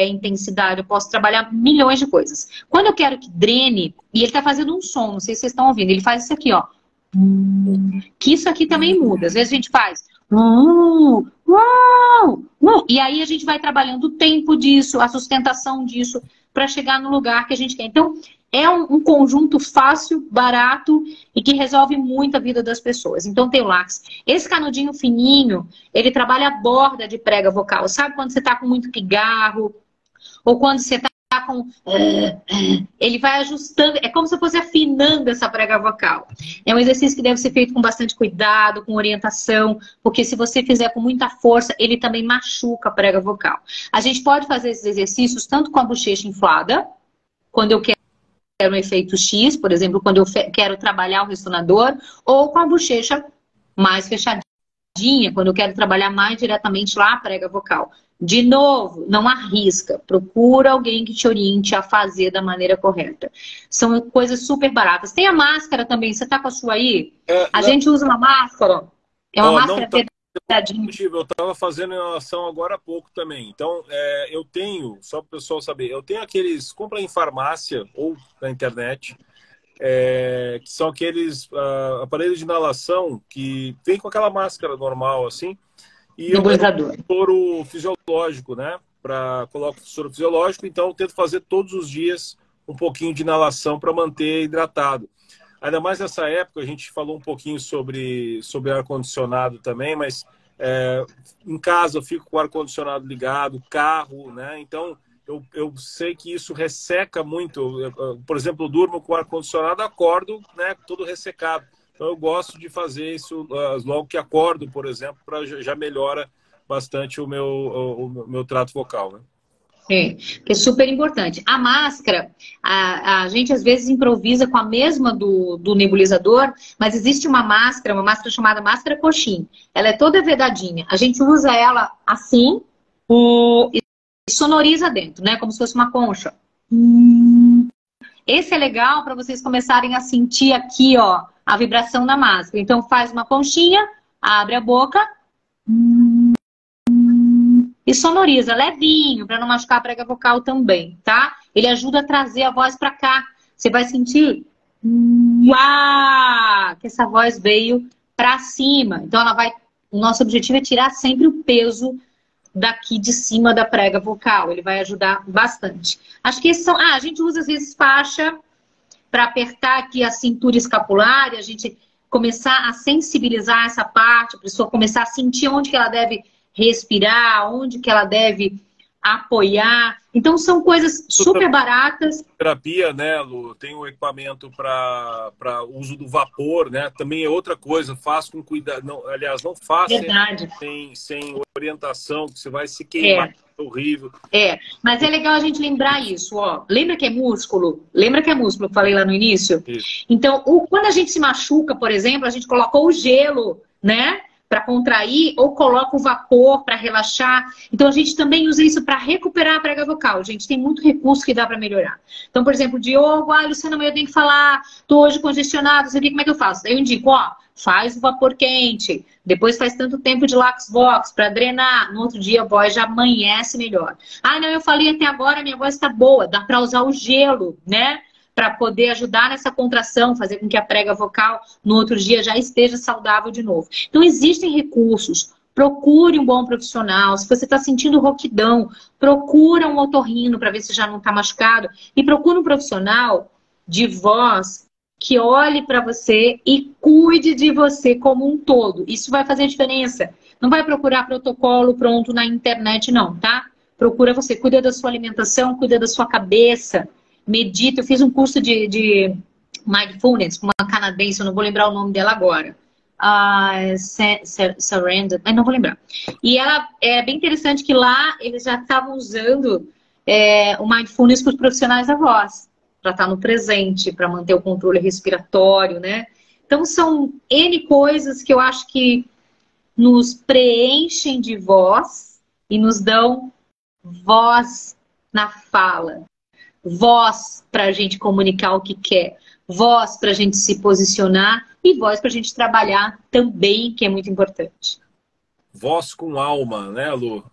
intensidade, eu posso trabalhar milhões de coisas. Quando eu quero que drene, e ele tá fazendo um som, não sei se vocês estão ouvindo, ele faz isso aqui, ó. Que isso aqui também muda. Às vezes a gente faz e aí a gente vai trabalhando o tempo disso, a sustentação disso, para chegar no lugar que a gente quer. Então, é um conjunto fácil, barato e que resolve muito a vida das pessoas. Então tem o Lax. Esse canudinho fininho, ele trabalha a borda de prega vocal. Sabe quando você tá com muito pigarro? Ou quando você tá com... Ele vai ajustando, é como se fosse afinando essa prega vocal. É um exercício que deve ser feito com bastante cuidado, com orientação, porque se você fizer com muita força, ele também machuca a prega vocal. A gente pode fazer esses exercícios tanto com a bochecha inflada, quando eu quero um efeito X, por exemplo, quando eu quero trabalhar o ressonador, ou com a bochecha mais fechadinha, quando eu quero trabalhar mais diretamente lá a prega vocal. De novo, não arrisca. Procura alguém que te oriente a fazer da maneira correta. São coisas super baratas. Tem a máscara também. Você tá com a sua aí? A gente usa uma máscara. É uma máscara pesadinha. Eu estava fazendo em relação agora há pouco também. Então, eu tenho, só para o pessoal saber, eu tenho aqueles, compra em farmácia ou na internet, que são aqueles aparelhos de inalação que vem com aquela máscara normal, assim, e eu coloco soro fisiológico, né? Coloco soro fisiológico, então eu tento fazer todos os dias um pouquinho de inalação para manter hidratado. Ainda mais nessa época, a gente falou um pouquinho sobre ar-condicionado também, mas em casa eu fico com o ar-condicionado ligado, carro, né? Então eu sei que isso resseca muito. Por exemplo, eu durmo com o ar-condicionado, acordo, né, todo ressecado. Então eu gosto de fazer isso logo que acordo, por exemplo, para já melhora bastante o meu trato vocal, né? Que é super importante. A máscara, a gente às vezes improvisa com a mesma do nebulizador, mas existe uma máscara chamada máscara coxim. Ela é toda vedadinha. A gente usa ela assim e sonoriza dentro, né? Como se fosse uma concha. Esse é legal para vocês começarem a sentir aqui, ó, a vibração da máscara. Então faz uma conchinha, abre a boca e sonoriza levinho, para não machucar a prega vocal também, tá? Ele ajuda a trazer a voz para cá. Você vai sentir que essa voz veio para cima. Então o nosso objetivo é tirar sempre o peso daqui de cima da prega vocal. Ele vai ajudar bastante. Acho que esses são... a gente usa às vezes faixa para apertar aqui a cintura escapular e a gente começar a sensibilizar essa parte, a pessoa começar a sentir onde que ela deve respirar, onde que ela deve apoiar. Então são coisas super baratas. Terapia, né, Lu? Tem um equipamento para uso do vapor, né? Também é outra coisa, faz com cuidado. Não, aliás, não faça sem orientação, que você vai se queimar. É horrível. Mas é legal a gente lembrar isso, ó. Lembra que é músculo? Lembra que é músculo que eu falei lá no início? Isso. Então, quando a gente se machuca, por exemplo, a gente coloca o gelo, né? Para contrair, ou coloca o vapor para relaxar. Então a gente também usa isso para recuperar a prega vocal. Gente, tem muito recurso que dá para melhorar. Então, por exemplo, Diogo, Luciana, eu tenho que falar, tô hoje congestionado, você vê como é que eu faço? Daí eu indico, ó, faz o vapor quente, depois faz tanto tempo de Lax Vox para drenar, no outro dia a voz já amanhece melhor. Não, eu falei até agora, minha voz está boa, dá para usar o gelo, né? Para poder ajudar nessa contração, fazer com que a prega vocal no outro dia já esteja saudável de novo. Então existem recursos. Procure um bom profissional. Se você está sentindo rouquidão, procura um otorrino para ver se já não está machucado. E procura um profissional de voz que olhe para você e cuide de você como um todo. Isso vai fazer diferença. Não vai procurar protocolo pronto na internet, não, tá? Procura você. Cuida da sua alimentação, cuida da sua cabeça. Medita, eu fiz um curso de mindfulness com uma canadense, eu não vou lembrar o nome dela agora. Surrender, mas não vou lembrar. E ela é bem interessante que lá eles já estavam usando o mindfulness para os profissionais da voz, para estar no presente, para manter o controle respiratório, né? Então são N coisas que eu acho que nos preenchem de voz e nos dão voz na fala. voz para a gente comunicar o que quer, voz para a gente se posicionar e voz para a gente trabalhar também, que é muito importante. Voz com alma, né, Lu?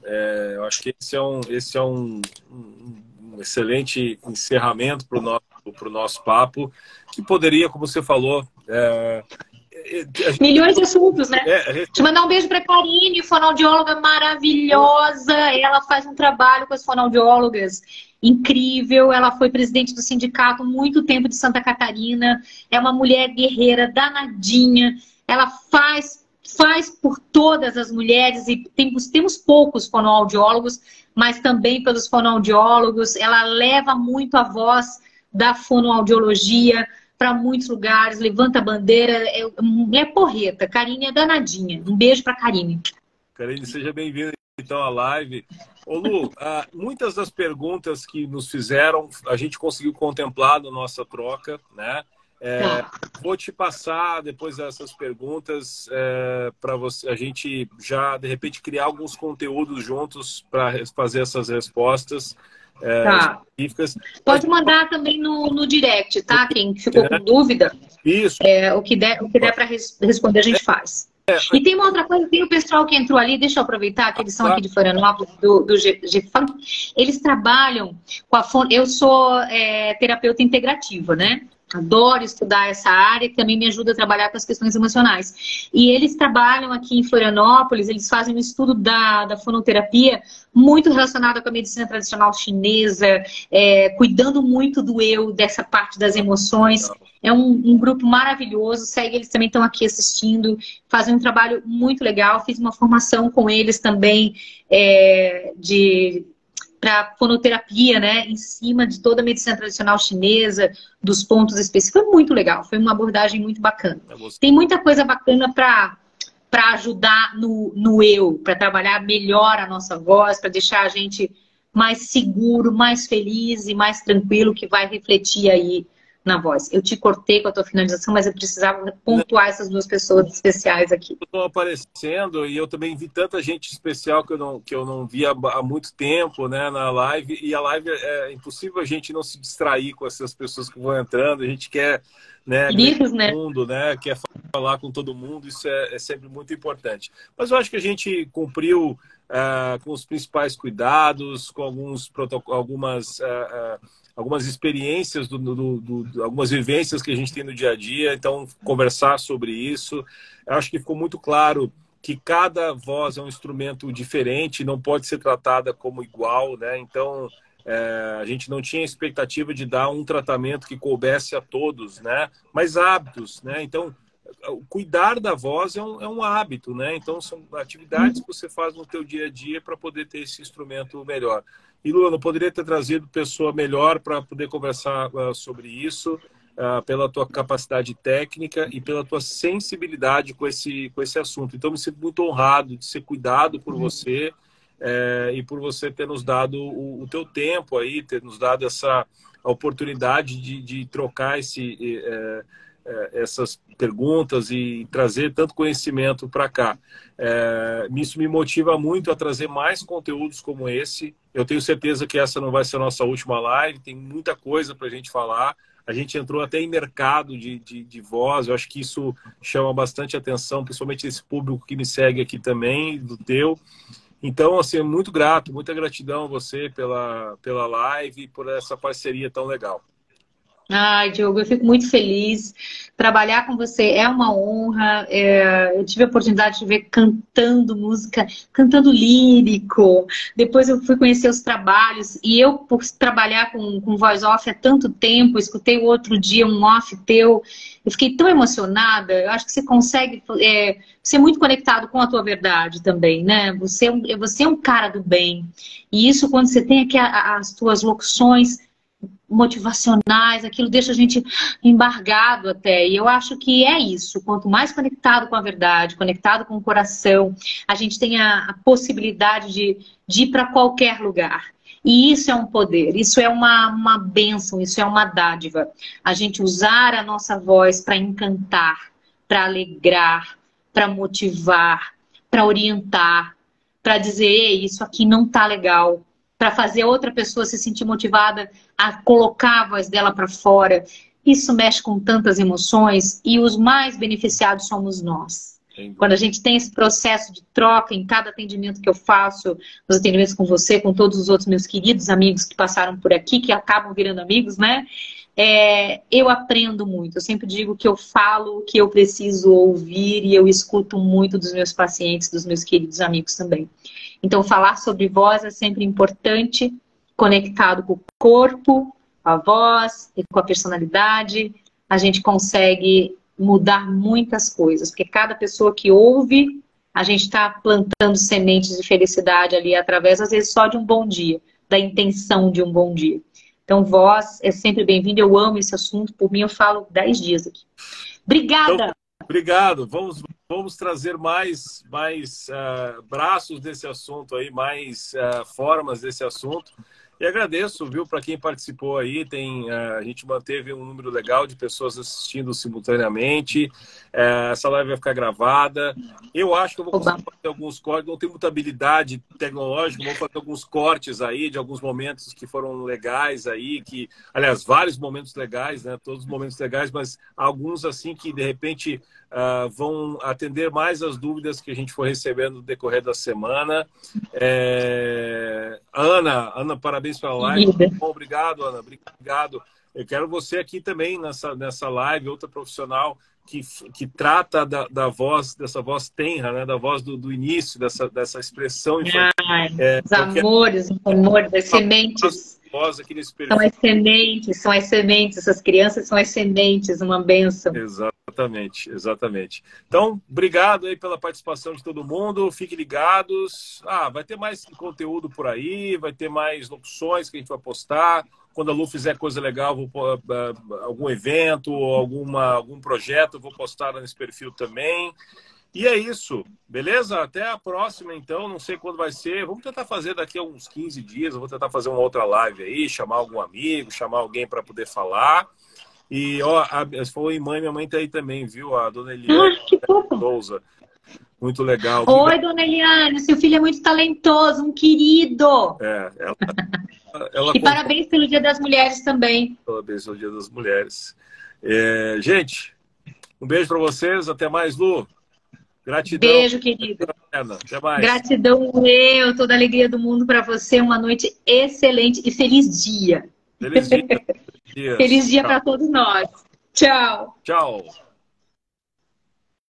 Eu acho que esse é um excelente encerramento para o nosso papo, que poderia, como você falou... Milhões de assuntos, né? Deixa eu mandar um beijo para a Karine, fonoaudióloga maravilhosa. Ela faz um trabalho com as fonoaudiólogas incrível. Ela foi presidente do sindicato muito tempo de Santa Catarina. É uma mulher guerreira, danadinha. Ela faz por todas as mulheres e temos poucos fonoaudiólogos, mas também pelos fonoaudiólogos. Ela leva muito a voz da fonoaudiologia para muitos lugares, levanta a bandeira, é porreta. Karine é danadinha. Um beijo para Karine. Karine, seja bem-vinda então à live. Ô Lu, muitas das perguntas que nos fizeram, a gente conseguiu contemplar na nossa troca, né? Vou te passar depois dessas perguntas para você, a gente já de repente criar alguns conteúdos juntos para fazer essas respostas. Específicas. Pode mandar também no direct, tá? Quem ficou com dúvida, isso. O que der para responder a gente faz. E tem uma outra coisa, tem o pessoal que entrou ali, deixa eu aproveitar, que eles são aqui de Florianópolis, do GFunk, eles trabalham com a eu sou terapeuta integrativa, né? Adoro estudar essa área, que também me ajuda a trabalhar com as questões emocionais. E eles trabalham aqui em Florianópolis, eles fazem um estudo da fonoterapia muito relacionado com a medicina tradicional chinesa, cuidando muito do eu, dessa parte das emoções. É um grupo maravilhoso, segue, eles também estão aqui assistindo, fazem um trabalho muito legal. Fiz uma formação com eles também para fonoterapia, né, em cima de toda a medicina tradicional chinesa, dos pontos específicos. Foi muito legal, foi uma abordagem muito bacana. Tem muita coisa bacana para ajudar no eu, para trabalhar melhor a nossa voz, para deixar a gente mais seguro, mais feliz e mais tranquilo, que vai refletir aí na voz. Eu te cortei com a tua finalização, mas eu precisava pontuar essas duas pessoas especiais aqui. Estão aparecendo e eu também vi tanta gente especial que eu não via há muito tempo, né, na live. E a live é impossível a gente não se distrair com essas pessoas que vão entrando. A gente quer, né, mundo, né, quer falar com todo mundo. Isso é sempre muito importante. Mas eu acho que a gente cumpriu com os principais cuidados, com algumas experiências, algumas vivências que a gente tem no dia a dia, então conversar sobre isso. Eu acho que ficou muito claro que cada voz é um instrumento diferente, não pode ser tratada como igual, né? Então, a gente não tinha expectativa de dar um tratamento que coubesse a todos, né? Mas hábitos, né? Então, cuidar da voz é um hábito, né? Então, são atividades que você faz no teu dia a dia para poder ter esse instrumento melhor. E, Lu, eu poderia ter trazido pessoa melhor para poder conversar sobre isso, pela tua capacidade técnica e pela tua sensibilidade com esse assunto. Então, me sinto muito honrado de ser cuidado por você e por você ter nos dado o teu tempo aí, ter nos dado essa oportunidade de trocar essas perguntas e trazer tanto conhecimento para cá. Isso me motiva muito a trazer mais conteúdos como esse. Eu tenho certeza que essa não vai ser a nossa última live, tem muita coisa para a gente falar. A gente entrou até em mercado de voz, eu acho que isso chama bastante atenção, principalmente esse público que me segue aqui também, do teu. Então, assim, muito grato, muita gratidão a você pela live e por essa parceria tão legal. Ai, Diogo, eu fico muito feliz. Trabalhar com você é uma honra. Eu tive a oportunidade de ver cantando música, cantando lírico. Depois eu fui conhecer os trabalhos. E eu, por trabalhar com voz off há tanto tempo, escutei o outro dia um off teu. Eu fiquei tão emocionada. Eu acho que você consegue ser muito conectado com a tua verdade também, né? Você é um cara do bem. E isso, quando você tem aqui as tuas locuções motivacionais, aquilo deixa a gente embargado até. E eu acho que é isso. Quanto mais conectado com a verdade, conectado com o coração, a gente tem a possibilidade de ir para qualquer lugar. E isso é um poder, isso é uma bênção, isso é uma dádiva. A gente usar a nossa voz para encantar, para alegrar, para motivar, para orientar, para dizer, ei, isso aqui não tá legal, para fazer outra pessoa se sentir motivada a colocar a voz dela para fora. Isso mexe com tantas emoções e os mais beneficiados somos nós. Quando a gente tem esse processo de troca em cada atendimento que eu faço, nos atendimentos com você, com todos os outros meus queridos amigos que passaram por aqui, que acabam virando amigos, né? Eu aprendo muito. Eu sempre digo que eu falo o que eu preciso ouvir e eu escuto muito dos meus pacientes, dos meus queridos amigos também. Então, falar sobre voz é sempre importante, conectado com o corpo, com a voz e com a personalidade. A gente consegue mudar muitas coisas, porque cada pessoa que ouve, a gente está plantando sementes de felicidade ali através, às vezes, só de um bom dia, da intenção de um bom dia. Então, voz é sempre bem-vinda. Eu amo esse assunto. Por mim, eu falo 10 dias aqui. Obrigada! Então, obrigado. Vamos trazer mais braços desse assunto aí, mais formas desse assunto. E agradeço, viu, para quem participou aí. A gente manteve um número legal de pessoas assistindo simultaneamente. Essa live vai ficar gravada. Eu acho que eu vou conseguir fazer alguns cortes. Não tenho muita habilidade tecnológica, vou fazer alguns cortes aí de alguns momentos que foram legais aí, aliás, vários momentos legais, né? Todos os momentos legais, mas alguns assim que de repente vão atender mais as dúvidas que a gente for recebendo no decorrer da semana. Ana, parabéns pela live. Bom, obrigado, Ana. Obrigado. Eu quero você aqui também nessa live, outra profissional que trata da voz, dessa voz tenra, né? Da voz do início, dessa expressão infantil. Os amores, as sementes. São as sementes, essas crianças são as sementes, uma bênção. Exatamente. Então, obrigado aí pela participação de todo mundo, fiquem ligados. Vai ter mais conteúdo por aí, vai ter mais opções que a gente vai postar. Quando a Lu fizer coisa legal, algum evento, algum projeto, eu vou postar nesse perfil também. E é isso, beleza? Até a próxima, então. Não sei quando vai ser. Vamos tentar fazer daqui a uns 15 dias. Eu vou tentar fazer uma outra live aí, chamar algum amigo, chamar alguém para poder falar. E, você falou em mãe, minha mãe tá aí também, viu? A dona Eliane Souza. Muito legal. Oi, dona Eliane, seu filho é muito talentoso, um querido. E parabéns pelo Dia das Mulheres também. Parabéns pelo Dia das Mulheres. Gente, um beijo para vocês. Até mais, Lu. Gratidão. Beijo, querido. Até mais. Gratidão, toda a alegria do mundo para você. Uma noite excelente e feliz dia. Feliz dia. Feliz dia para todos nós. Tchau. Tchau.